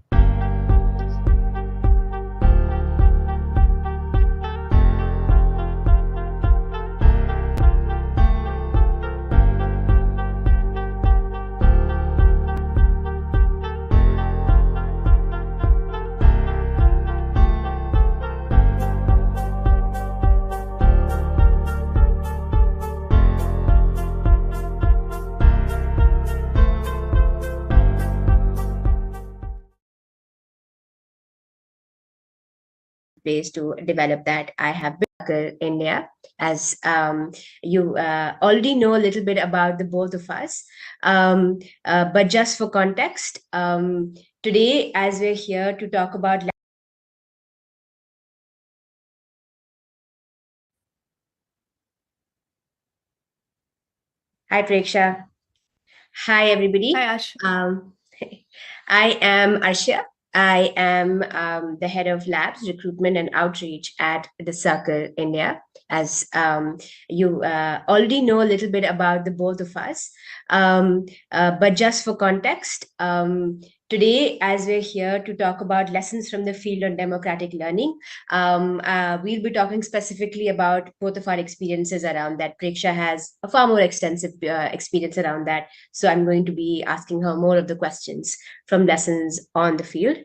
F: place to develop that. I have been in India, as you already know a little bit about the both of us. But just for context, today, as we're here to talk about. Hi, Preksha. Hi, everybody.
G: Hi, Ash.
F: I am Aarshiya. I am the head of labs, recruitment, and outreach at the Circle India. As you already know a little bit about the both of us. But just for context, today, as we're here to talk about lessons from the field on democratic learning, we'll be talking specifically about both of our experiences around that. Preksha has a far more extensive experience around that. So I'm going to be asking her more of the questions from lessons on the field.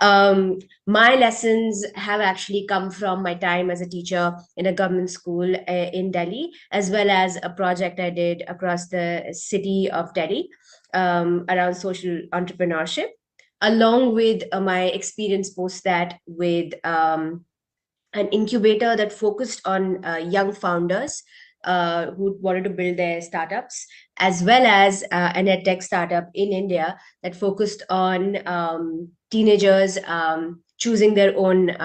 F: My lessons have actually come from my time as a teacher in a government school in Delhi, as well as a project I did across the city of Delhi around social entrepreneurship, along with my experience post that with an incubator that focused on young founders who wanted to build their startups, as well as an edtech startup in India that focused on teenagers choosing their own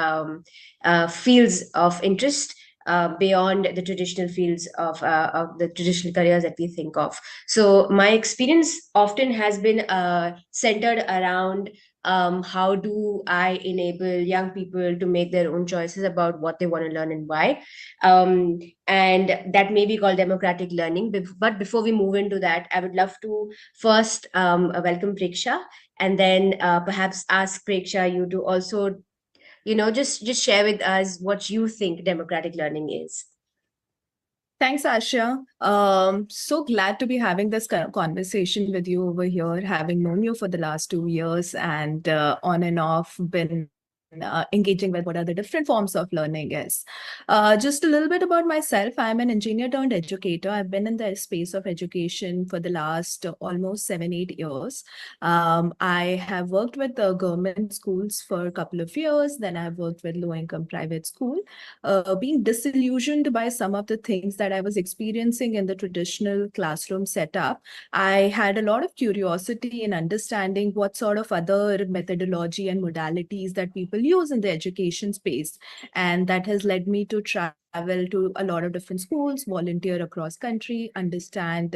F: fields of interest beyond the traditional fields of the traditional careers that we think of. So my experience often has been centered around how do I enable young people to make their own choices about what they want to learn and why. And that may be called democratic learning. But before we move into that, I would love to first welcome Preksha, and then perhaps ask Preksha you to also, just share with us what you think democratic learning is.
G: Thanks, Asha. So glad to be having this conversation with you over here, having known you for the last 2 years and on and off been engaging with what are the different forms of learning is. Just a little bit about myself. I'm an engineer turned educator. I've been in the space of education for the last almost 7, 8 years. I have worked with the government schools for a couple of years. Then I've worked with low income private school, being disillusioned by some of the things that I was experiencing in the traditional classroom setup. I had a lot of curiosity in understanding what sort of other methodology and modalities that people use in the education space. And that has led me to travel to a lot of different schools, volunteer across country, understand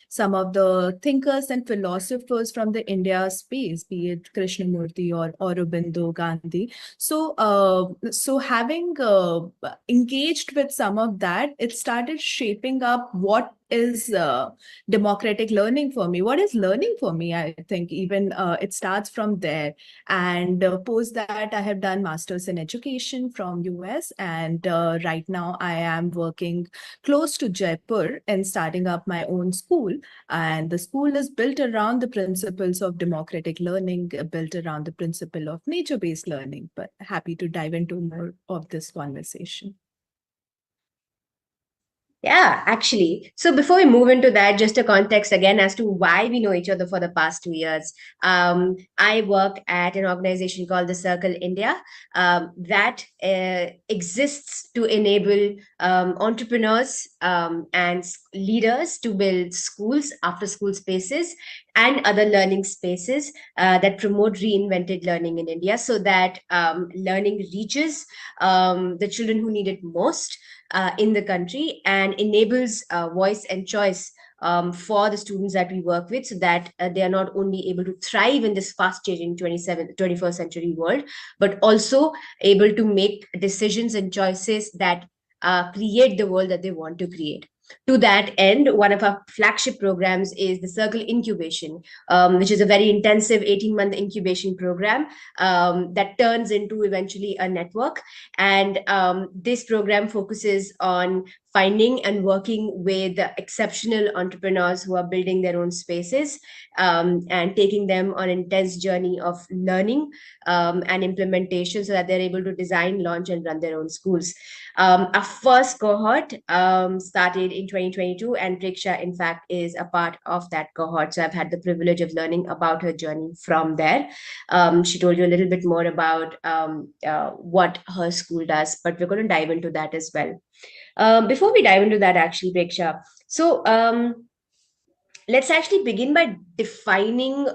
G: some of the thinkers and philosophers from the India space, be it Krishnamurti or Aurobindo, Gandhi. So having engaged with some of that, it started shaping up what is democratic learning for me. What is learning for me? I think even it starts from there. And post that, I have done masters in education from US, and right now I am working close to Jaipur and starting up my own school. And the school is built around the principles of democratic learning, built around the principle of nature-based learning. But happy to dive into more of this conversation.
F: Yeah, actually. So before we move into that, just a context again as to why we know each other for the past 2 years. I work at an organization called the Circle India that exists to enable entrepreneurs and leaders to build schools, after school spaces, and other learning spaces that promote reinvented learning in India so that learning reaches the children who need it most in the country and enables voice and choice for the students that we work with so that they are not only able to thrive in this fast changing 21st century world, but also able to make decisions and choices that create the world that they want to create. To that end, one of our flagship programs is the Circle Incubation, which is a very intensive 18-month incubation program that turns into eventually a network. And this program focuses on finding and working with exceptional entrepreneurs who are building their own spaces and taking them on an intense journey of learning and implementation so that they're able to design, launch, and run their own schools. Our first cohort started in 2022, and Preksha, in fact, is a part of that cohort. So I've had the privilege of learning about her journey from there. She told you a little bit more about what her school does, but we're going to dive into that as well. Before we dive into that, actually, Preksha, so let's actually begin by defining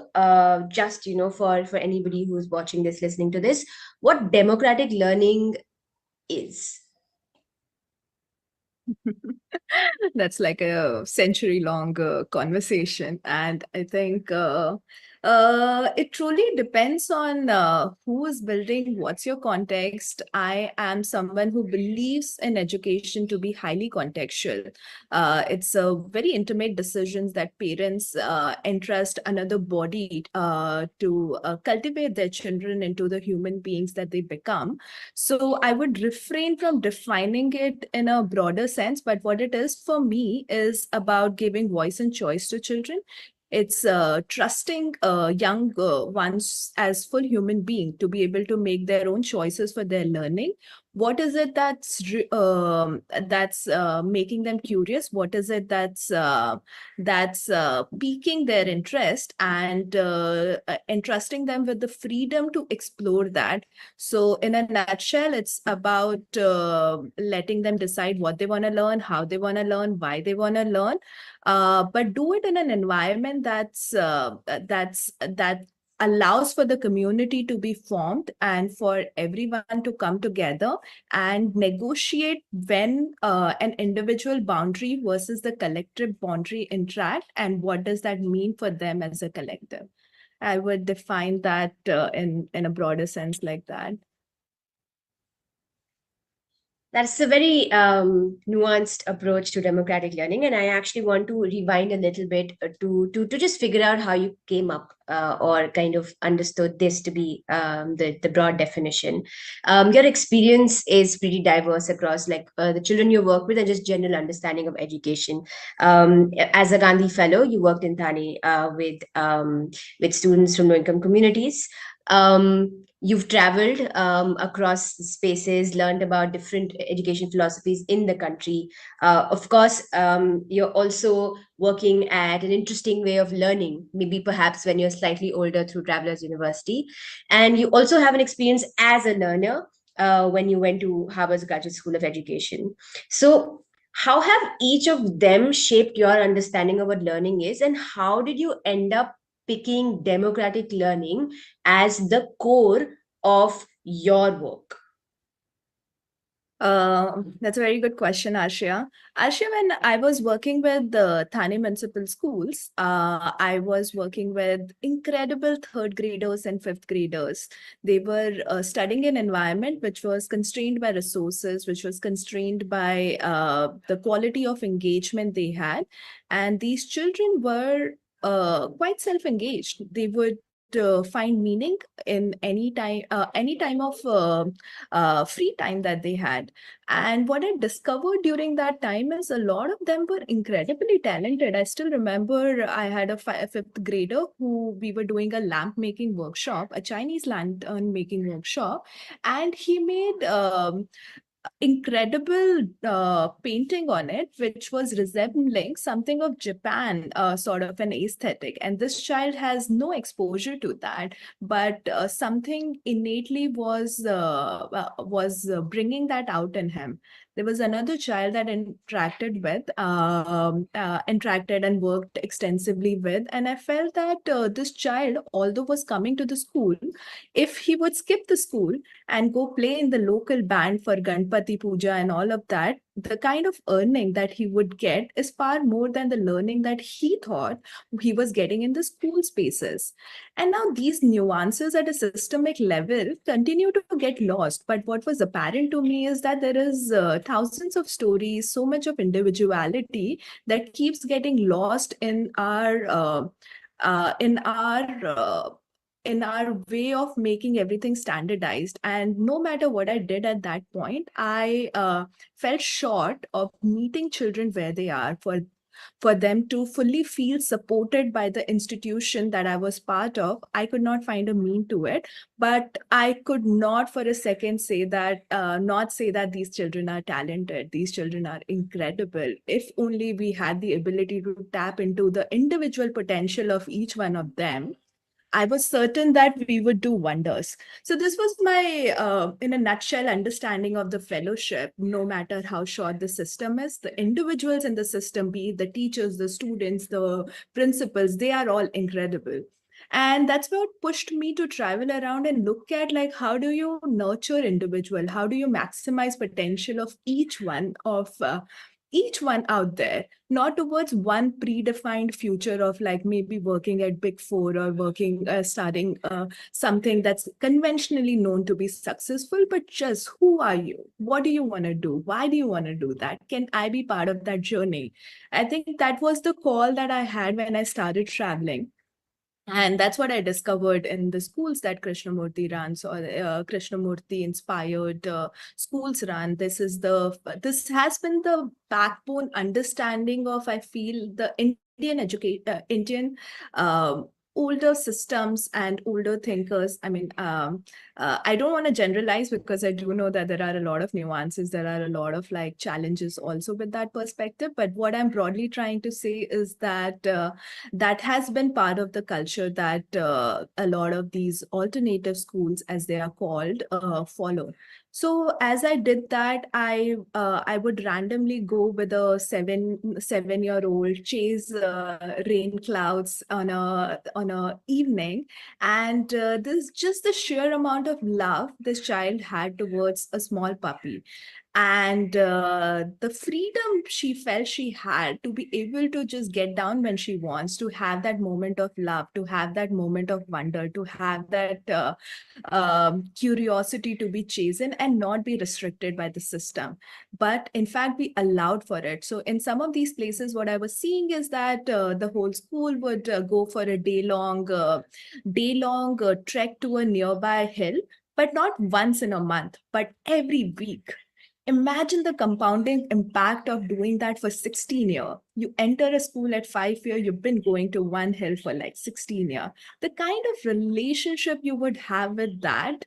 F: just for anybody who's watching this, listening to this, what democratic learning is.
G: That's like a century-long conversation, and I think it truly depends on who is building, what's your context. I am someone who believes in education to be highly contextual. It's a very intimate decisions that parents entrust another body to cultivate their children into the human beings that they become. So I would refrain from defining it in a broader sense, but what it is for me is about giving voice and choice to children. It's trusting young ones as full human being to be able to make their own choices for their learning. What is it that's making them curious? What is it that's piquing their interest and entrusting them with the freedom to explore that? So, in a nutshell, it's about letting them decide what they want to learn, how they want to learn, why they want to learn, but do it in an environment that allows for the community to be formed and for everyone to come together and negotiate when an individual boundary versus the collective boundary interact, and what does that mean for them as a collective. I would define that in a broader sense like that.
F: That's a very nuanced approach to democratic learning, and I actually want to rewind a little bit to just figure out how you came up or kind of understood this to be the broad definition. Your experience is pretty diverse across like the children you work with and just general understanding of education. As a Gandhi Fellow, you worked in Thane with students from low-income communities. You've traveled across spaces, learned about different education philosophies in the country. Of course, you're also working at an interesting way of learning, maybe perhaps when you're slightly older through Travelers University. And you also have an experience as a learner when you went to Harvard's Graduate School of Education. So, how have each of them shaped your understanding of what learning is, and how did you end up picking democratic learning as the core of your work?
G: That's a very good question, Arshia. Arshia, when I was working with the Thane Municipal Schools, I was working with incredible third graders and fifth graders. They were studying an environment which was constrained by resources, which was constrained by the quality of engagement they had. And these children were quite self-engaged. They would find meaning in any time of free time that they had. And what I discovered during that time is a lot of them were incredibly talented. I still remember I had a fifth grader who we were doing a lamp making workshop, a Chinese lantern making workshop, and he made incredible painting on it, which was resembling something of Japan, sort of an aesthetic. And this child has no exposure to that, but something innately was bringing that out in him. There was another child that interacted and worked extensively with, and I felt that this child, although was coming to the school, if he would skip the school and go play in the local band for Ganpati Puja and all of that, the kind of earning that he would get is far more than the learning that he thought he was getting in the school spaces. And now these nuances at a systemic level continue to get lost. But what was apparent to me is that there is thousands of stories, so much of individuality that keeps getting lost in our way of making everything standardized. And no matter what I did at that point, I felt short of meeting children where they are, for them to fully feel supported by the institution that I was part of. I could not find a mean to it, but I could not for a second not say that these children are talented. These children are incredible. If only we had the ability to tap into the individual potential of each one of them, I was certain that we would do wonders. So this was my, in a nutshell, understanding of the fellowship. No matter how short the system is, the individuals in the system, be it the teachers, the students, the principals, they are all incredible. And that's what pushed me to travel around and look at, like, how do you nurture individual? How do you maximize potential of each one out there, not towards one predefined future of like maybe working at Big Four or starting something that's conventionally known to be successful, but just who are you? What do you want to do? Why do you want to do that? Can I be part of that journey? I think that was the call that I had when I started traveling. And that's what I discovered in the schools that Krishnamurti runs, or Krishnamurti inspired schools run. This has been the backbone understanding of, I feel, the Indian older systems and older thinkers. I mean, I don't want to generalize, because I do know that there are a lot of nuances. There are a lot of like challenges also with that perspective. But what I'm broadly trying to say is that that has been part of the culture that a lot of these alternative schools, as they are called, follow. So as I did that, I would randomly go with a 7-year old, chase rain clouds on a evening, and this just the sheer amount of love this child had towards a small puppy. And the freedom she felt she had to be able to just get down when she wants, to have that moment of love, to have that moment of wonder, to have that curiosity to be chastened and not be restricted by the system, but in fact be allowed for it. So in some of these places, what I was seeing is that the whole school would go for a day long trek to a nearby hill, but not once in a month, but every week. Imagine the compounding impact of doing that for 16 years. You enter a school at 5 years, you've been going to one hill for like 16 years. The kind of relationship you would have with that,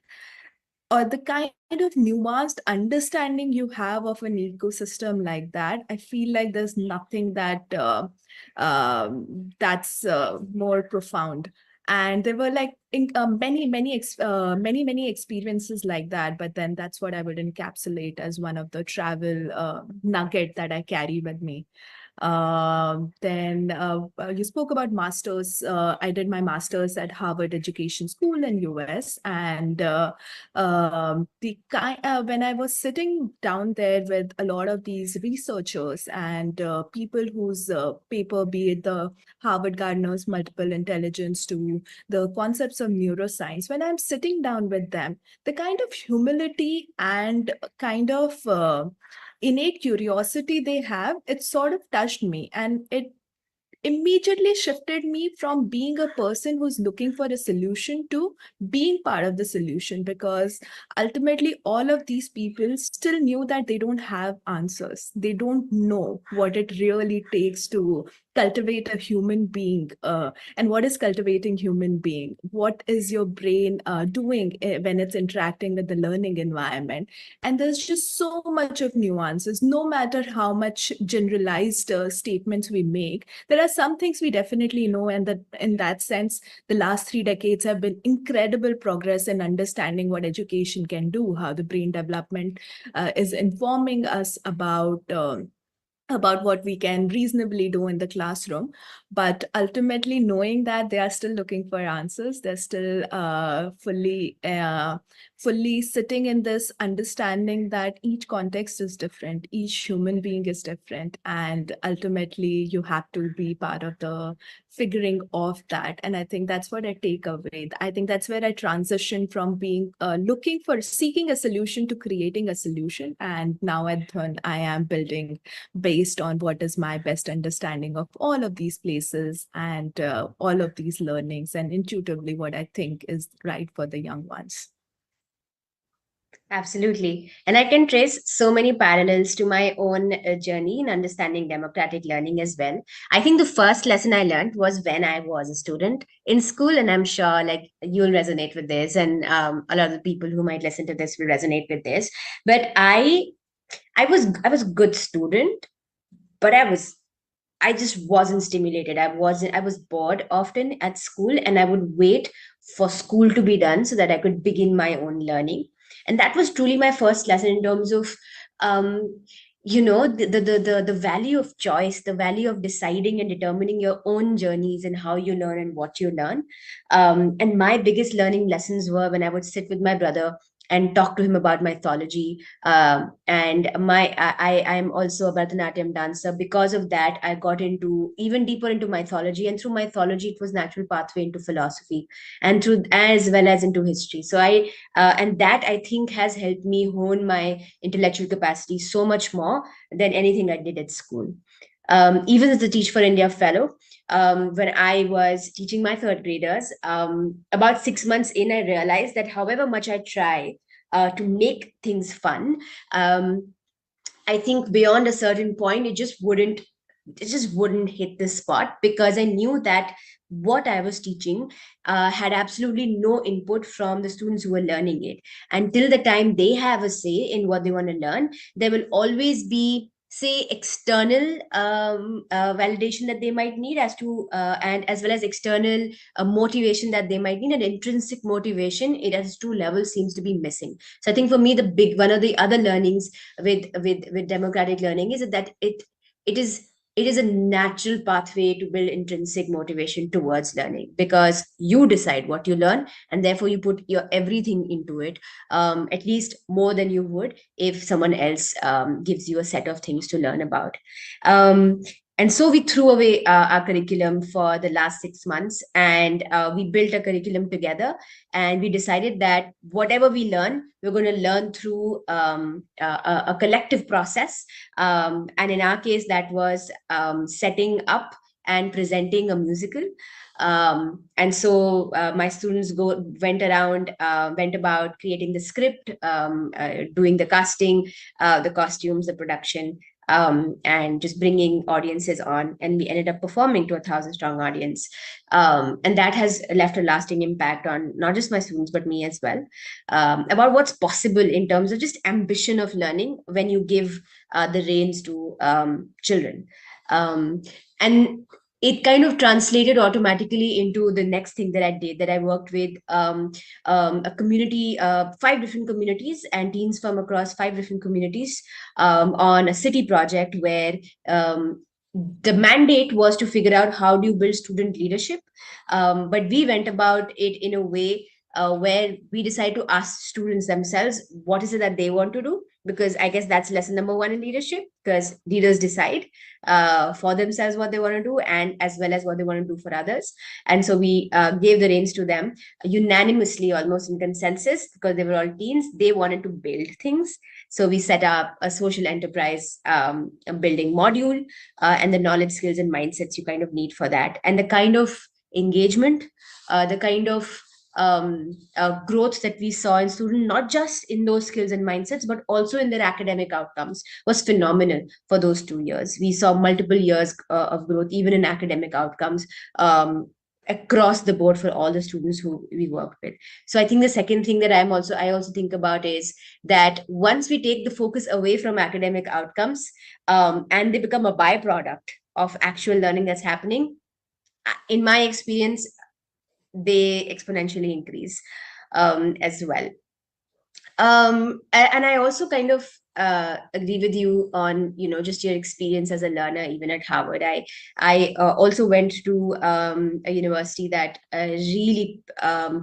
G: or the kind of nuanced understanding you have of an ecosystem like that, I feel like there's nothing that's more profound. And there were like many experiences like that, but then that's what I would encapsulate as one of the travel nugget that I carry with me. Then you spoke about masters. I did my masters at Harvard Education School in US, and when I was sitting down there with a lot of these researchers and people whose paper, be it the Harvard Gardner's multiple intelligence to the concepts of neuroscience, when I'm sitting down with them, the kind of humility and kind of innate curiosity they have, it sort of touched me, and it immediately shifted me from being a person who's looking for a solution to being part of the solution, because ultimately all of these people still knew that they don't have answers. They don't know what it really takes to cultivate a human being, and what is cultivating human being, what is your brain doing when it's interacting with the learning environment. And there's just so much of nuances. No matter how much generalized statements we make, there are some things we definitely know, and that in that sense, the last 3 decades have been incredible progress in understanding what education can do, how the brain development is informing us about what we can reasonably do in the classroom. But ultimately, knowing that they are still looking for answers, they're still fully sitting in this understanding that each context is different, each human being is different, and ultimately you have to be part of the figuring of that. And I think that's what I take away. I think that's where I transition from being looking for seeking a solution to creating a solution. And now at Dhun, I am building based on what is my best understanding of all of these places and all of these learnings, and intuitively what I think is right for the young ones.
F: Absolutely. And I can trace so many parallels to my own journey in understanding democratic learning as well. I think the first lesson I learned was when I was a student in school, and I'm sure like you'll resonate with this, and a lot of the people who might listen to this will resonate with this. But I was a good student, but I just wasn't stimulated. I was bored often at school, and I would wait for school to be done so that I could begin my own learning. And that was truly my first lesson in terms of, um, the value of choice, the value of deciding and determining your own journeys and how you learn and what you learn. And my biggest learning lessons were when I would sit with my brother and talk to him about mythology. And I am also a Bharatanatyam dancer. Because of that, I got into even deeper into mythology, and through mythology, it was natural pathway into philosophy, and through as well as into history. So and that I think has helped me hone my intellectual capacity so much more than anything I did at school. Even as a Teach for India fellow, when I was teaching my third graders, about 6 months in, I realized that however much I try to make things fun, I think beyond a certain point, it just wouldn't hit the spot, because I knew that what I was teaching had absolutely no input from the students who were learning it. Until the time they have a say in what they want to learn, there will always be, say, external validation that they might need as to and as well as external motivation that they might need, and intrinsic motivation, it has two levels, seems to be missing. So I think for me, the big one of the other learnings with democratic learning is that it is it is a natural pathway to build intrinsic motivation towards learning, because you decide what you learn, and therefore you put your everything into it, at least more than you would if someone else gives you a set of things to learn about. um, and so we threw away our curriculum for the last 6 months, and we built a curriculum together, and we decided that whatever we learn, we're going to learn through a collective process. And in our case, that was setting up and presenting a musical. And so my students went about creating the script, doing the casting, the costumes, the production, and just bringing audiences on. And we ended up performing to 1,000 strong audience. And that has left a lasting impact on not just my students, but me as well, about what's possible in terms of just ambition of learning when you give the reins to children. And it kind of translated automatically into the next thing that I did, that I worked with a community, 5 different communities and teens from across 5 different communities, on a city project where the mandate was to figure out how do you build student leadership. But we went about it in a way where we decided to ask students themselves what is it that they want to do, because I guess that's lesson number one in leadership, because leaders decide for themselves what they want to do, and as well as what they want to do for others. And so we gave the reins to them unanimously, almost in consensus, because they were all teens. They wanted to build things. So we set up a social enterprise, a building module, and the knowledge, skills, and mindsets you kind of need for that, and the kind of engagement, the kind of growth that we saw in students, not just in those skills and mindsets, but also in their academic outcomes, was phenomenal for those 2 years. We saw multiple years of growth, even in academic outcomes, across the board for all the students who we worked with. So I think the second thing that I also think about is that once we take the focus away from academic outcomes, and they become a byproduct of actual learning that's happening, in my experience, they exponentially increase as well. And I also kind of agree with you on, just your experience as a learner, even at Harvard. I also went to a university that really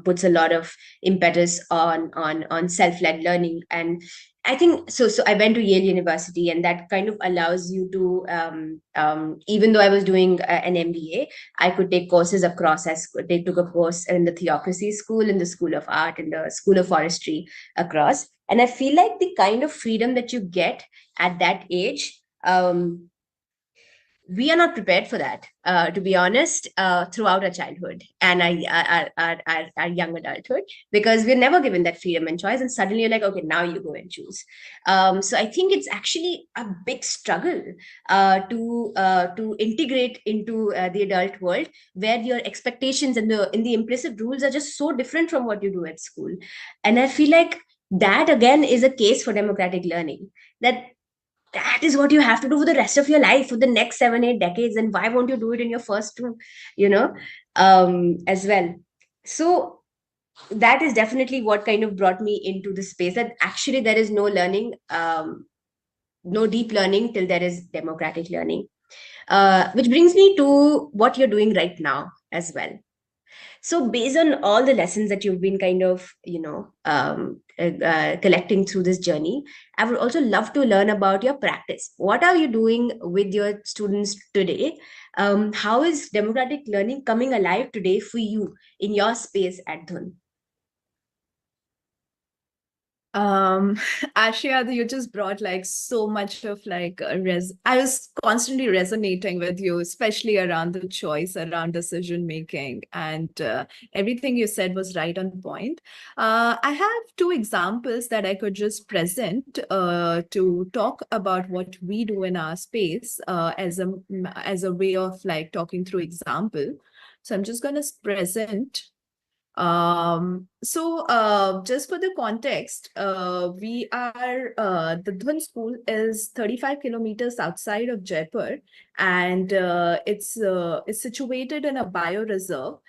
F: puts a lot of impetus on self-led learning. And I think so. So I went to Yale University, and that kind of allows you to, even though I was doing an MBA, I could take courses across. They took a course in the Theocracy School, in the School of Art, in the School of Forestry across. And I feel like the kind of freedom that you get at that age, we are not prepared for that, to be honest, throughout our childhood and our young adulthood, because we're never given that freedom and choice. And suddenly you're like, okay, now you go and choose. So I think it's actually a big struggle to integrate into the adult world, where your expectations and the implicit rules are just so different from what you do at school. And I feel like that again is a case for democratic learning, that is what you have to do for the rest of your life, for the next 7 8 decades. And why won't you do it in your first two, you know as well? So that is definitely what kind of brought me into the space, that actually there is no learning, no deep learning till there is democratic learning, which brings me to what you're doing right now as well. So, based on all the lessons that you've been kind of, collecting through this journey, I would also love to learn about your practice. What are you doing with your students today? How is democratic learning coming alive today for you in your space at Dhun?
G: Um, Ashia, you just brought like so much of like I was constantly resonating with you, especially around the choice, around decision making, and everything you said was right on point. I have two examples that I could just present to talk about what we do in our space as a way of like talking through example. So I'm just going to present. Just for the context, the Dhun school is 35 kilometers outside of Jaipur, and it's situated in a bioreserve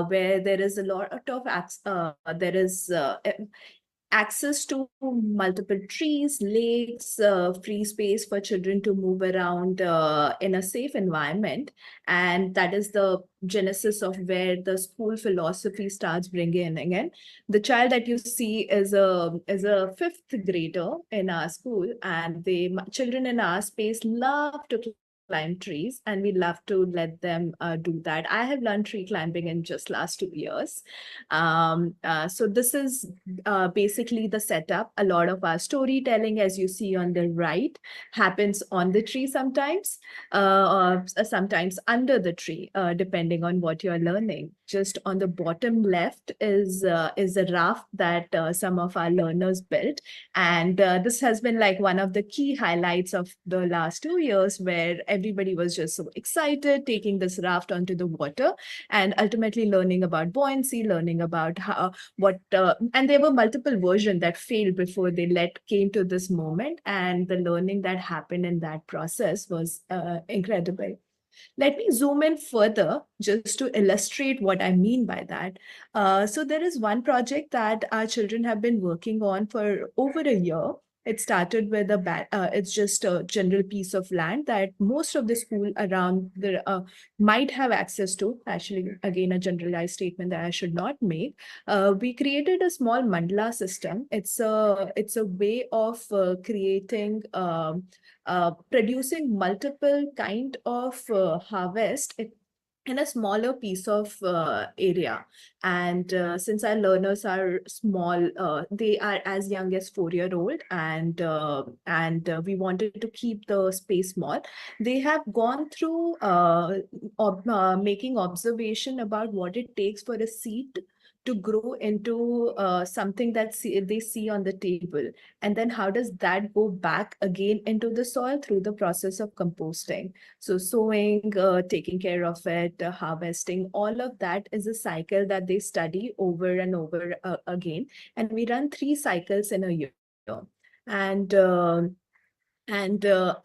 G: where there is a lot of there is access to multiple trees, lakes, free space for children to move around in a safe environment. And that is the genesis of where the school philosophy starts bringing in again. The child that you see is a fifth grader in our school, and the children in our space love to climb trees, and we love to let them do that. I have learned tree climbing in just last 2 years. So this is basically the setup. A lot of our storytelling, as you see on the right, happens on the tree sometimes, or sometimes under the tree, depending on what you're learning. Just on the bottom left is a raft that some of our learners built, and this has been like one of the key highlights of the last 2 years, where everybody was just so excited taking this raft onto the water and ultimately learning about buoyancy, learning about how what and there were multiple versions that failed before they let came to this moment, and the learning that happened in that process was incredible. Let me zoom in further just to illustrate what I mean by that. So there is one project that our children have been working on for over a year. It started with it's just a general piece of land that most of the school around the might have access to. Actually, again, a generalized statement that I should not make. We created a small mandala system. It's a way of creating producing multiple kind of harvest in a smaller piece of area. And since our learners are small, they are as young as 4-year-old, and we wanted to keep the space small. They have gone through making observation about what it takes for a seed to grow into something that they see on the table, and then how does that go back again into the soil through the process of composting. So sowing, taking care of it, harvesting, all of that is a cycle that they study over and over again. And we run 3 cycles in a year. And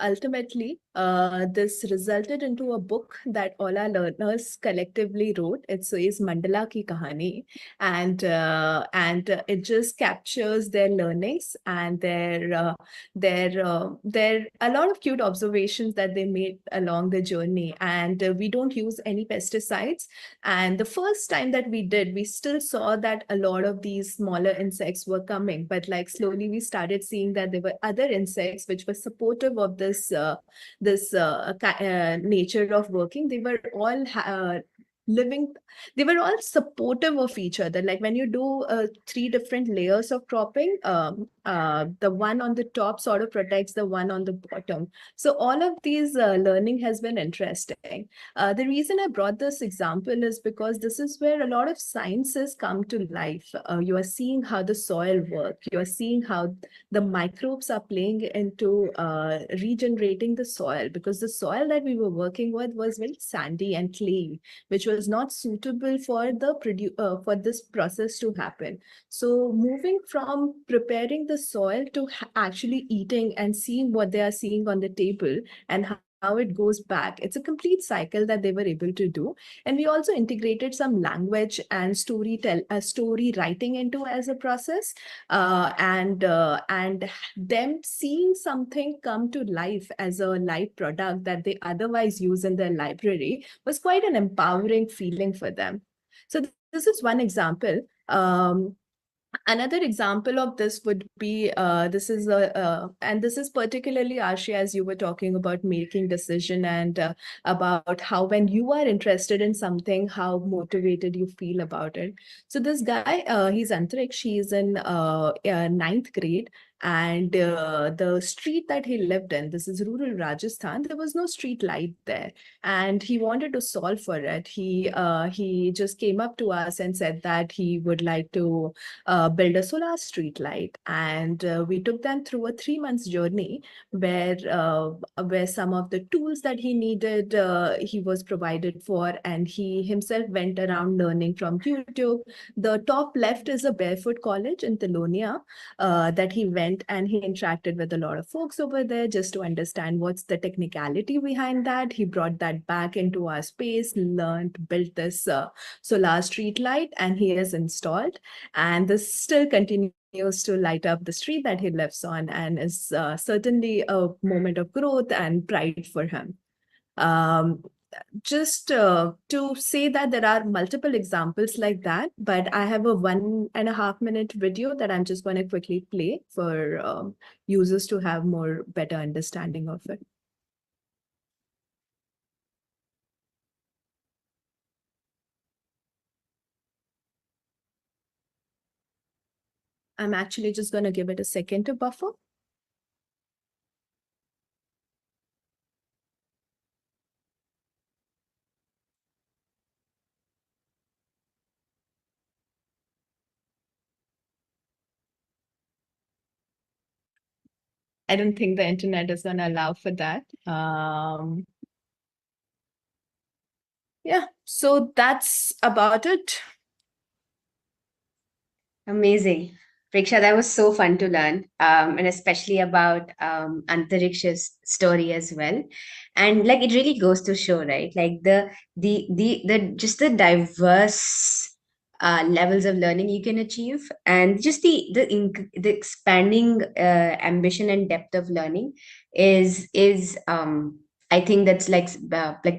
G: ultimately, this resulted into a book that all our learners collectively wrote. It says Mandala Ki Kahani, and it just captures their learnings and their a lot of cute observations that they made along the journey. And we don't use any pesticides. And the first time that we did, we still saw that a lot of these smaller insects were coming, but like slowly we started seeing that there were other insects which were supportive of this nature of working. They were all living, they were all supportive of each other. Like when you do 3 different layers of cropping, the one on the top sort of protects the one on the bottom. So all of these learning has been interesting. The reason I brought this example is because this is where a lot of sciences come to life. You are seeing how the soil works. You are seeing how the microbes are playing into regenerating the soil, because the soil that we were working with was very sandy and clay, which was not suitable for for this process to happen. So moving from preparing the soil to actually eating and seeing what they are seeing on the table and how it goes back, it's a complete cycle that they were able to do. And we also integrated some language and story writing into as a process, and them seeing something come to life as a live product that they otherwise use in their library was quite an empowering feeling for them. So this is one example. Another example of this would be and this is particularly, Arshia, as you were talking about making decision, and about how when you are interested in something, how motivated you feel about it. So this guy, he's Antriksh, he's in ninth grade, and the street that he lived in, this is rural Rajasthan, there was no street light there, and he wanted to solve for it. He just came up to us and said that he would like to build a solar street light. And we took them through a 3 months journey where some of the tools that he needed, he was provided for, and he himself went around learning from YouTube. The top left is a barefoot college in Telonia that he went, and he interacted with a lot of folks over there just to understand what's the technicality behind that. He brought that back into our space, learned, built this solar street light, and he has installed. And this still continues to light up the street that he lives on, and is certainly a moment of growth and pride for him. Um, just to say that there are multiple examples like that, but I have a 1.5 minute video that I'm just going to quickly play for users to have more better understanding of it. I'm actually just going to give it a second to buffer. I don't think the internet is going to allow for that. Yeah, so that's about it.
F: Amazing. Preksha, that was so fun to learn, and especially about Antariksha's story as well. And like it really goes to show, right? Like the just the diverse levels of learning you can achieve, and just the expanding ambition and depth of learning is I think that's like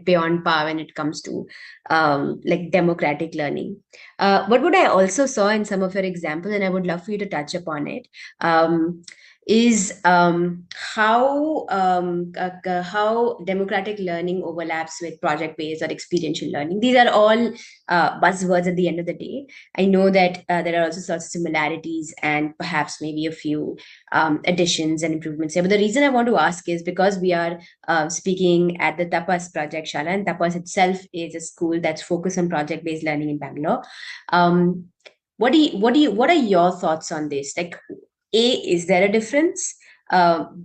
F: beyond par when it comes to like democratic learning. What I also saw in some of your examples, and I would love for you to touch upon it, is how democratic learning overlaps with project based or experiential learning. These are all buzzwords at the end of the day. I know that there are also sorts of similarities and perhaps maybe a few additions and improvements here. But the reason I want to ask is because we are speaking at the Tapas project, Shaala, and Tapas itself is a school that's focused on project based learning in Bangalore. Um, what are your thoughts on this? Like, A, is there a difference?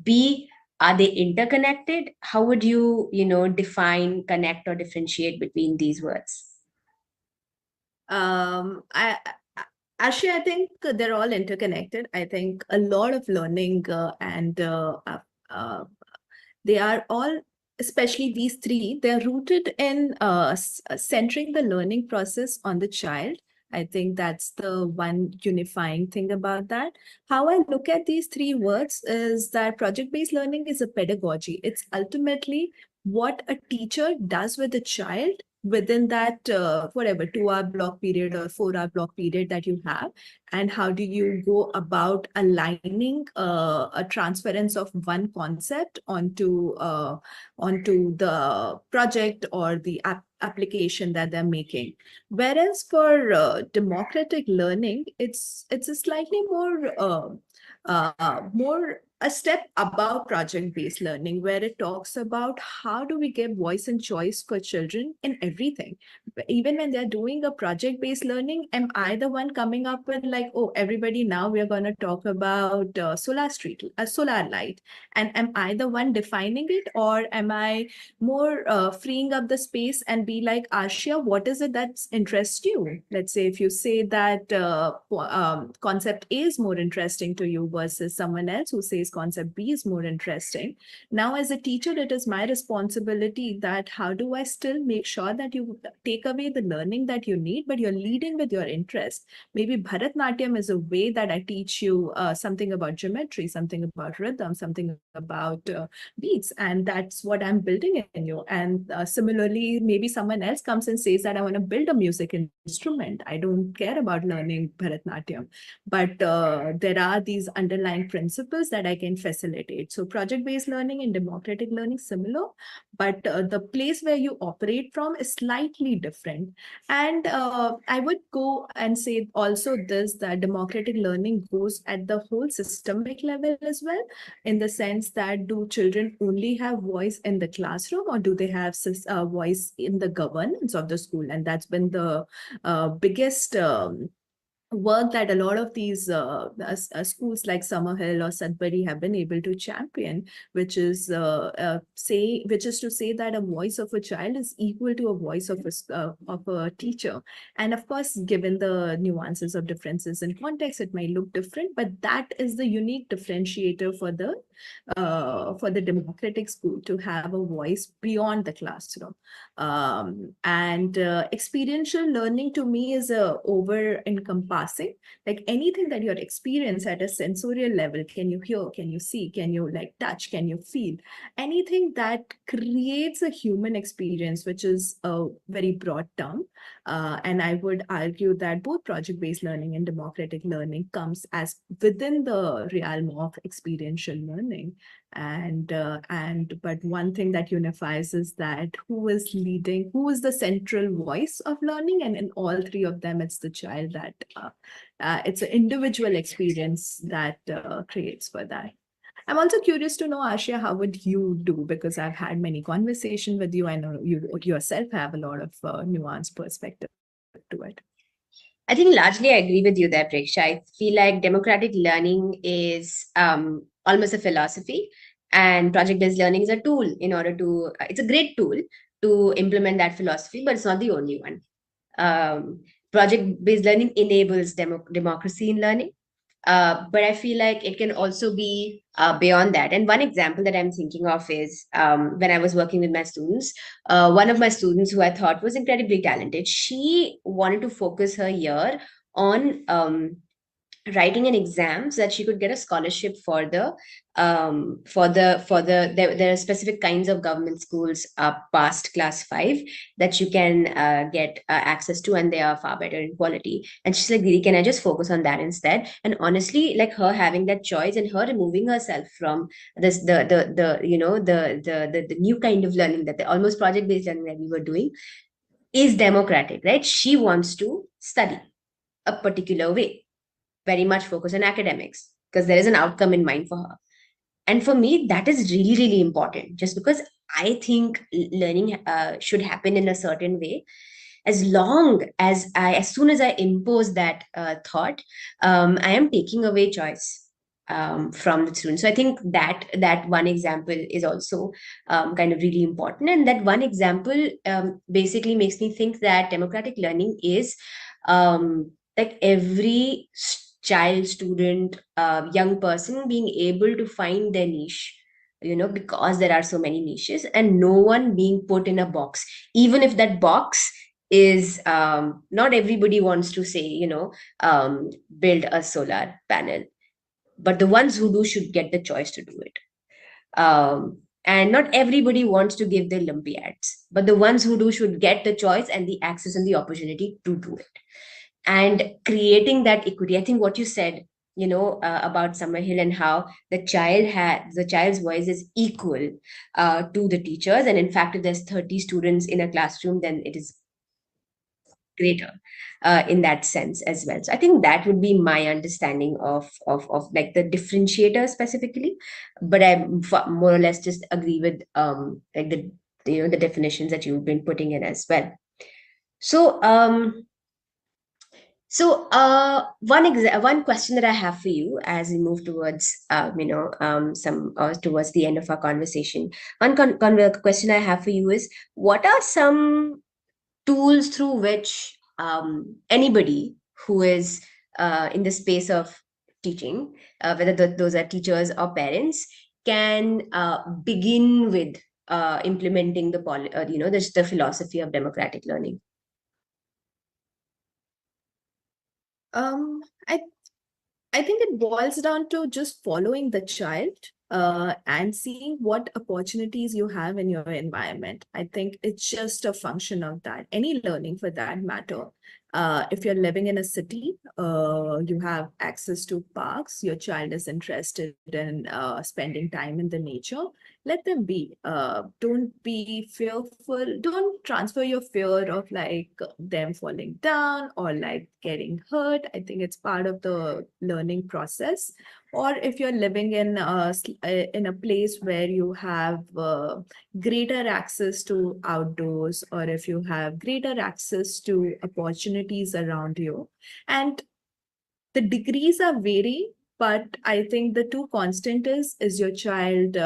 F: B, are they interconnected? How would you define, connect, or differentiate between these words?
G: Actually, I think they're all interconnected. I think a lot of learning and they are all, especially these three, they're rooted in centering the learning process on the child. I think that's the one unifying thing about that. How I look at these three words is that project-based learning is a pedagogy. It's ultimately what a teacher does with a child within that whatever 2 hour block period or 4 hour block period that you have, and how do you go about aligning a transference of one concept onto the project or the application that they're making. Whereas for democratic learning, it's a slightly more a step above project-based learning, where it talks about how do we give voice and choice for children in everything. Even when they're doing a project-based learning, am I the one coming up with like, oh, everybody, now we're going to talk about solar light, and am I the one defining it, or am I more freeing up the space and be like, Arshia, what is it that interests you? Let's say if you say that concept A is more interesting to you versus someone else who says concept B is more interesting. Now, as a teacher, it is my responsibility that how do I still make sure that you take away the learning that you need, but you're leading with your interest. Maybe Bharatnatyam is a way that I teach you something about geometry, something about rhythm, something about beats, and that's what I'm building in you. And similarly, maybe someone else comes and says that I want to build a music instrument. I don't care about learning Bharatnatyam, but there are these underlying principles that I can facilitate. So project-based learning and democratic learning similar, but the place where you operate from is slightly different. And I would go and say also this, that democratic learning goes at the whole systemic level as well, in the sense that do children only have voice in the classroom, or do they have voice in the governance of the school? And that's been the biggest work that a lot of these schools like Summerhill or Sudbury have been able to champion, which is to say that a voice of a child is equal to a voice of a teacher. And of course, given the nuances of differences in context, it might look different, but that is the unique differentiator for the democratic school, to have a voice beyond the classroom. And experiential learning to me is a over encompassing passing, like anything that you experience at a sensorial level, can you hear, can you see, can you like touch, can you feel, anything that creates a human experience, which is a very broad term. And I would argue that both project-based learning and democratic learning comes as within the realm of experiential learning. And but one thing that unifies is that who is leading, who is the central voice of learning, and in all three of them, it's the child that it's an individual experience that creates for that. I'm also curious to know, Ashia, how would you do? Because I've had many conversations with you. I know you yourself have a lot of nuanced perspective to it.
F: I think largely I agree with you there, Preksha. I feel like democratic learning is almost a philosophy, and project-based learning is a tool in order to, it's a great tool to implement that philosophy, but it's not the only one. Project-based learning enables democracy in learning. But I feel like it can also be beyond that. And one example that I'm thinking of is when I was working with my students, one of my students who I thought was incredibly talented, she wanted to focus her year on writing an exam so that she could get a scholarship for the there are specific kinds of government schools past class 5 that you can get access to, and they are far better in quality. And she's like, Didi, can I just focus on that instead? And honestly, like, her having that choice and her removing herself from this the you know the new kind of learning, that the almost project based learning that we were doing, is democratic, right? She wants to study a particular way, very much focus on academics because there is an outcome in mind for her. And for me, that is really, really important. Just because I think learning should happen in a certain way, as soon as I impose that thought, I am taking away choice from the student. So I think that one example is also kind of really important, and that one example basically makes me think that democratic learning is like every child, student, young person being able to find their niche, because there are so many niches and no one being put in a box, even if that box is not everybody wants to say, build a solar panel, but the ones who do should get the choice to do it. And not everybody wants to give the Olympiads, but the ones who do should get the choice and the access and the opportunity to do it. And creating that equity, I think what you said, about Summerhill, and how the child's voice is equal to the teachers. And in fact, if there's 30 students in a classroom, then it is greater in that sense as well. So I think that would be my understanding of like the differentiator specifically. But I more or less just agree with like the definitions that you've been putting in as well. So one question that I have for you as we move towards some towards the end of our conversation. One question I have for you is, what are some tools through which anybody who is in the space of teaching, whether those are teachers or parents, can begin with implementing the philosophy of democratic learning?
G: Um, I I think it boils down to just following the child and seeing what opportunities you have in your environment. I think it's just a function of that. Any learning for that matter. If you're living in a city, you have access to parks, your child is interested in spending time in the nature, let them be. Don't be fearful. Don't transfer your fear of like them falling down or like getting hurt. I think it's part of the learning process. Or if you're living in a place where you have greater access to outdoors, or if you have greater access to opportunities around you, and the degrees are vary, but I think the two constant is your child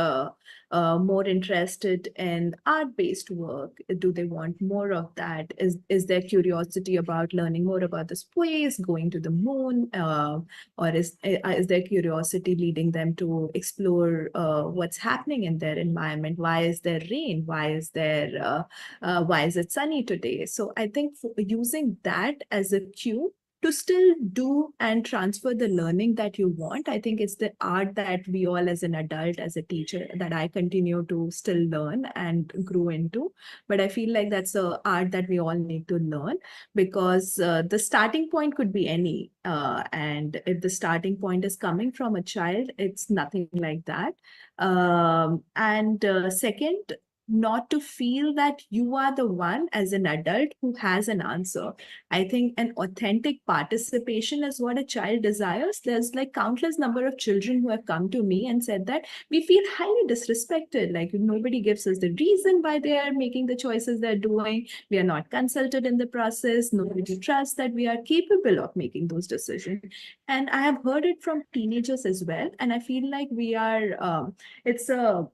G: more interested in art-based work? Do they want more of that? Is there curiosity about learning more about the space, going to the moon, or is there curiosity leading them to explore what's happening in their environment? Why is there rain? Why is it sunny today? So I think using that as a cue to still do and transfer the learning that you want. I think it's the art that we all, as an adult, as a teacher, that I continue to still learn and grow into. But I feel like that's a art that we all need to learn, because the starting point could be any. And if the starting point is coming from a child, it's nothing like that. And second, not to feel that you are the one as an adult who has an answer. I think an authentic participation is what a child desires. There's like countless number of children who have come to me and said that we feel highly disrespected. Like nobody gives us the reason why they are making the choices they're doing. We are not consulted in the process. Nobody trusts that we are capable of making those decisions. And I have heard it from teenagers as well. And I feel like we are, it's a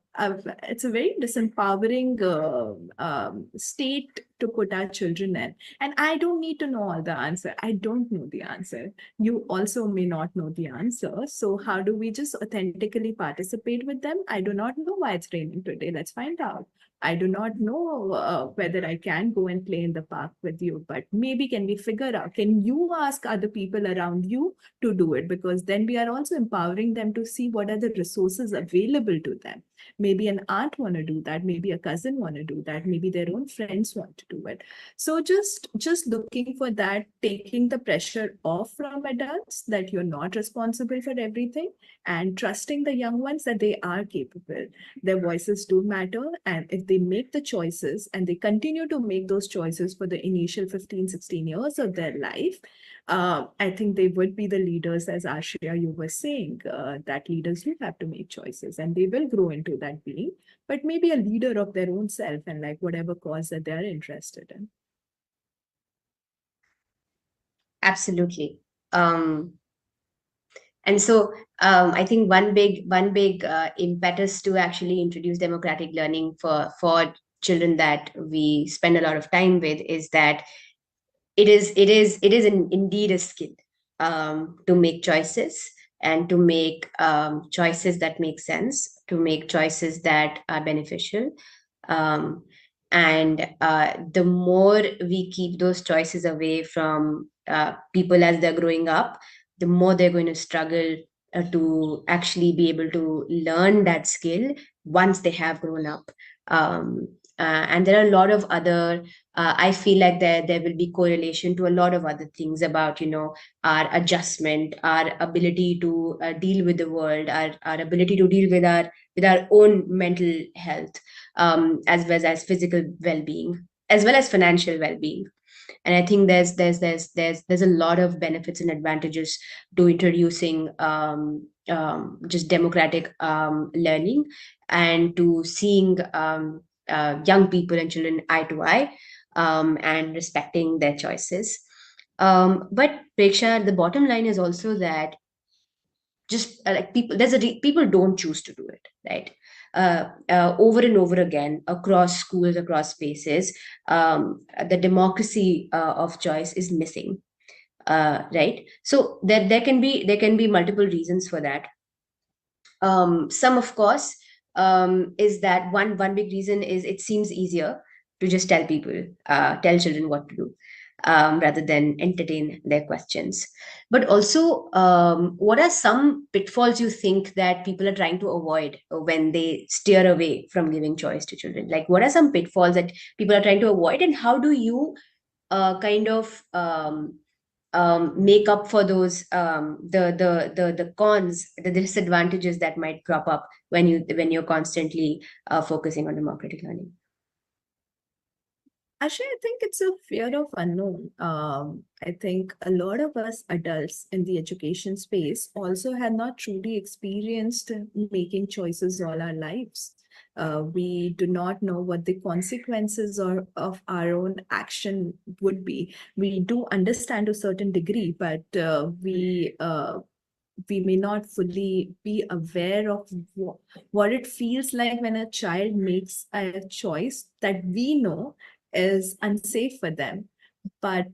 G: very disempowering state to put our children in. And I don't need to know all the answer. I don't know the answer. You also may not know the answer. So how do we just authentically participate with them? I do not know why it's raining today. Let's find out. I do not know whether I can go and play in the park with you, but maybe can we figure out, can you ask other people around you to do it? Because then we are also empowering them to see what are the resources available to them. Maybe an aunt want to do that, maybe a cousin want to do that, maybe their own friends want to do it. So just looking for that, taking the pressure off from adults that you're not responsible for everything, and trusting the young ones that they are capable. Their voices do matter, and if they make the choices and they continue to make those choices for the initial 15, 16 years of their life, I think they would be the leaders, as Aarshiya, you were saying, that leaders do have to make choices and they will grow into that being, but maybe a leader of their own self and like whatever cause that they're interested in.
F: Absolutely. Um, and so I think one big impetus to actually introduce democratic learning for children that we spend a lot of time with is that it is indeed a skill, to make choices, and to make choices that make sense, to make choices that are beneficial. um, and the more we keep those choices away from people as they're growing up, the more they're going to struggle to actually be able to learn that skill once they have grown up. And there are a lot of other, I feel like there will be correlation to a lot of other things about, our adjustment, our ability to deal with the world, our ability to deal with our own mental health, as well as physical well-being, as well as financial well-being. And I think there's a lot of benefits and advantages to introducing just democratic learning, and to seeing young people and children eye to eye, and respecting their choices. But Preksha, the bottom line is also that just like people don't choose to do it, right? Over and over again, across schools, across spaces, the democracy of choice is missing, right? So there can be multiple reasons for that. Some, of course, is that one big reason is it seems easier to just tell children what to do, rather than entertain their questions. But also, what are some pitfalls you think that people are trying to avoid when they steer away from giving choice to children? Like, what are some pitfalls that people are trying to avoid, and how do you kind of make up for those, the cons, the disadvantages that might crop up when you're constantly focusing on democratic learning?
G: Actually, I think it's a fear of unknown. I think a lot of us adults in the education space also have not truly experienced making choices all our lives. We do not know what the consequences of our own action would be. We do understand to a certain degree, but we may not fully be aware of what it feels like when a child makes a choice that we know is unsafe for them. But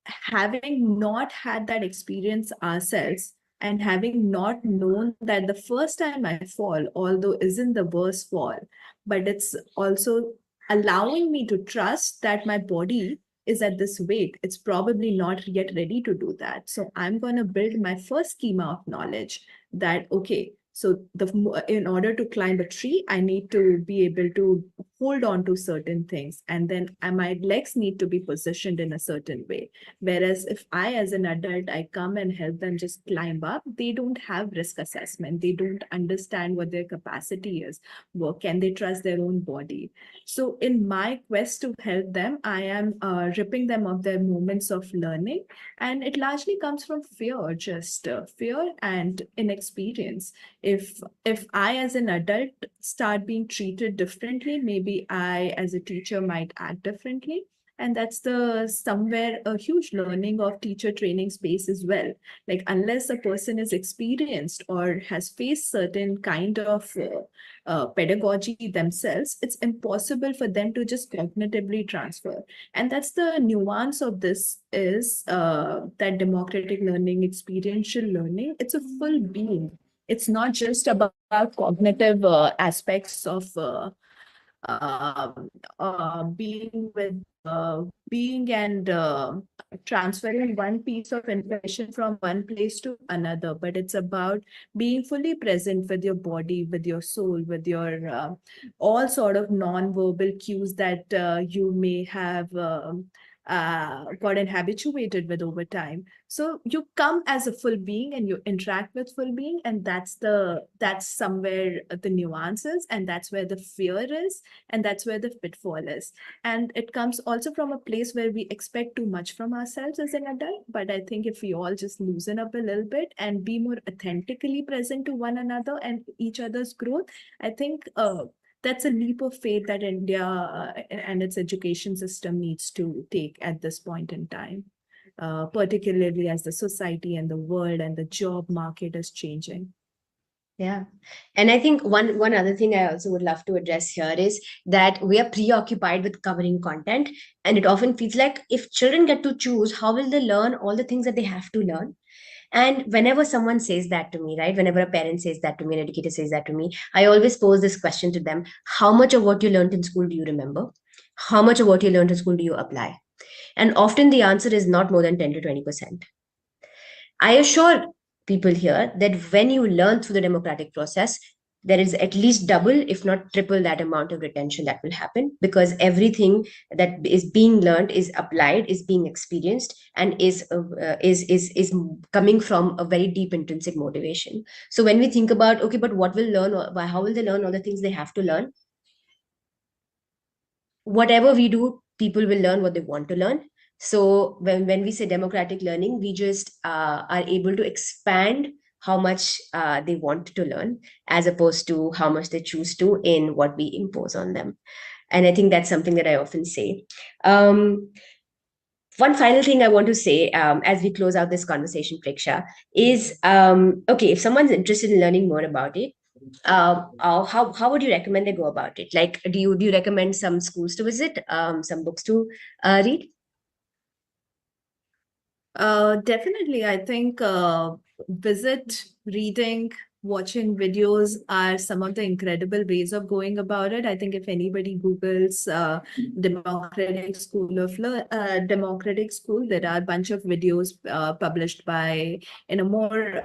G: having not had that experience ourselves, and having not known that the first time I fall, although isn't the worst fall, but it's also allowing me to trust that my body is at this weight, it's probably not yet ready to do that. So I'm going to build my first schema of knowledge that, okay, so in order to climb a tree, I need to be able to hold on to certain things, and then my legs need to be positioned in a certain way. Whereas if I, as an adult, I come and help them just climb up, they don't have risk assessment. They don't understand what their capacity is. What can they trust their own body? So in my quest to help them, I am ripping them of their moments of learning, and it largely comes from fear, just fear and inexperience. If I, as an adult, start being treated differently, maybe I, as a teacher, might act differently. And that's the somewhere a huge learning of teacher training space as well. Like, unless a person is experienced or has faced certain kind of pedagogy themselves, it's impossible for them to just cognitively transfer. And that's the nuance of this, is that democratic learning, experiential learning, it's a full being. It's not just about cognitive aspects of being with being and transferring one piece of information from one place to another, but it's about being fully present with your body, with your soul, with your all sort of non-verbal cues that you may have gotten habituated with over time. So you come as a full being and you interact with full being, and that's somewhere the nuances, and that's where the fear is, and that's where the pitfall is. And it comes also from a place where we expect too much from ourselves as an adult. But I think if we all just loosen up a little bit and be more authentically present to one another and each other's growth, I think that's a leap of faith that India and its education system needs to take at this point in time, particularly as the society and the world and the job market is changing.
F: Yeah. And I think one other thing I also would love to address here is that we are preoccupied with covering content. And it often feels like if children get to choose, how will they learn all the things that they have to learn? And whenever someone says that to me, right, whenever a parent says that to me, an educator says that to me, I always pose this question to them: how much of what you learned in school do you remember? How much of what you learned in school do you apply? And often the answer is not more than 10 to 20%. I assure people here that when you learn through the democratic process, there is at least double, if not triple, that amount of retention that will happen, because everything that is being learned is applied, is being experienced, and is coming from a very deep intrinsic motivation. So when we think about, okay, but what will learn, or how will they learn all the things they have to learn? Whatever we do, people will learn what they want to learn. So when we say democratic learning, we just are able to expand how much they want to learn, as opposed to how much they choose to in what we impose on them. And I think that's something that I often say. One final thing I want to say, as we close out this conversation, Preksha, is okay, if someone's interested in learning more about it, how would you recommend they go about it? Like, do you recommend some schools to visit, some books to read?
G: Definitely, I think visit, reading, watching videos are some of the incredible ways of going about it. I think if anybody Googles democratic school, there are a bunch of videos published by, in a more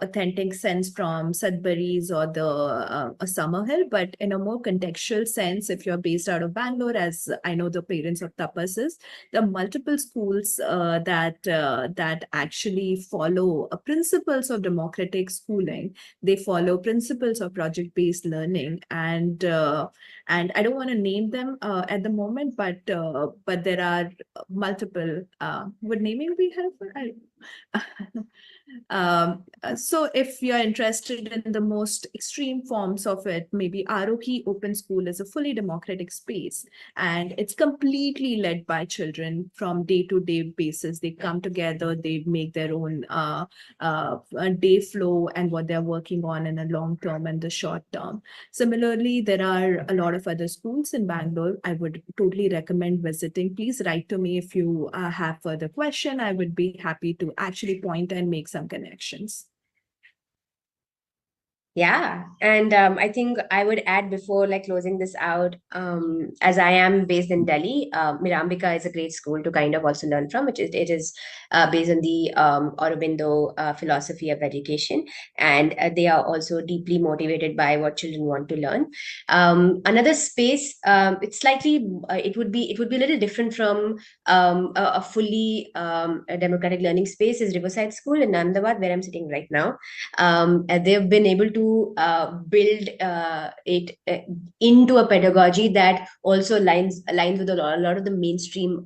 G: authentic sense, from Sudbury's or the Summerhill, but in a more contextual sense, if you're based out of Bangalore, as I know the parents of Tapas is, there are multiple schools that actually follow principles of democratic schooling. They follow principles of project-based learning, and I don't want to name them at the moment, but there are multiple. Would naming be helpful? So if you're interested in the most extreme forms of it, maybe Arohi Open School is a fully democratic space, and it's completely led by children from day-to-day basis. They come together, they make their own day flow and what they're working on in the long term and the short term. Similarly, there are a lot of other schools in Bangalore. I would totally recommend visiting. Please write to me if you have further question. I would be happy to actually point and make some connections.
F: Yeah, and I think I would add before like closing this out, as I am based in Delhi, Mirambika is a great school to kind of also learn from. It is based on the Aurobindo philosophy of education, and they are also deeply motivated by what children want to learn. Another space, it's slightly, it would be a little different from a fully a democratic learning space is Riverside School in Ahmedabad, where I'm sitting right now. And they've been able to build it into a pedagogy that also aligns with a lot of the mainstream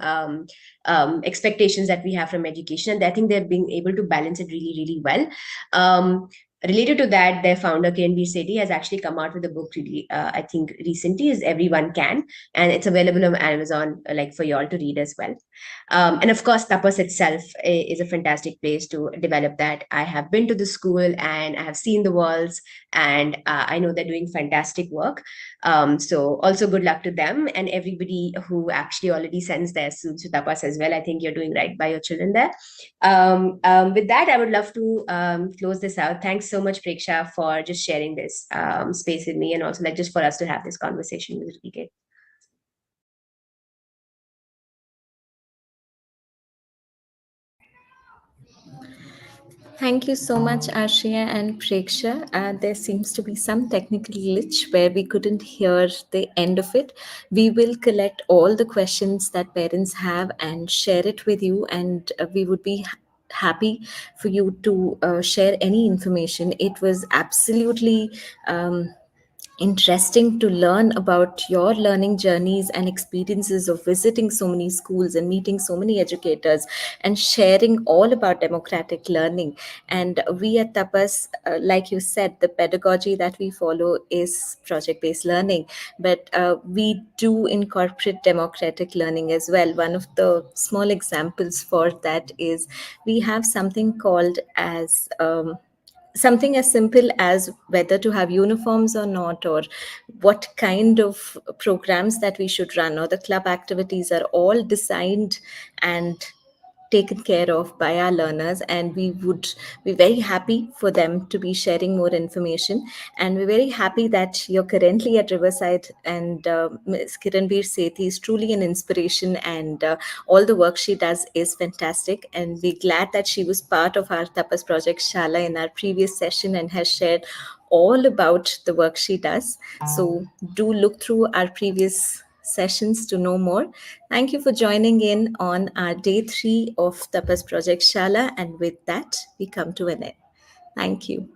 F: expectations that we have from education, and I think they're being able to balance it really really well. Related to that, their founder Kiran Sethi has actually come out with a book really, I think recently, is Everyone Can, and it's available on Amazon, like for you all to read as well. And of course, Tapas itself is a fantastic place to develop that. I have been to the school and I have seen the walls, and I know they're doing fantastic work. So also good luck to them and everybody who actually already sends their suits to Tapas as well. I think you're doing right by your children there. With that, I would love to close this out. Thanks so much, Preksha, for just sharing this space with me, and also like just for us to have this conversation. It was really great.
A: Thank you so much, Aarshiya and Preksha. There seems to be some technical glitch where we couldn't hear the end of it. We will collect all the questions that parents have and share it with you, and we would be happy for you to share any information. It was absolutely interesting to learn about your learning journeys and experiences of visiting so many schools and meeting so many educators and sharing all about democratic learning. And we at Tapas, like you said, the pedagogy that we follow is project based learning, but we do incorporate democratic learning as well. One of the small examples for that is we have something called as something as simple as whether to have uniforms or not, or what kind of programs that we should run, or the club activities are all designed and taken care of by our learners, and we would be very happy for them to be sharing more information. And we're very happy that you're currently at Riverside, and Ms. Kiranbir Sethi is truly an inspiration, and all the work she does is fantastic, and we're glad that she was part of our Tapas project Shala in our previous session and has shared all about the work she does. So do look through our previous sessions to know more. Thank you for joining in on our day 3 of Tapas Project Shala. And with that, we come to an end. Thank you.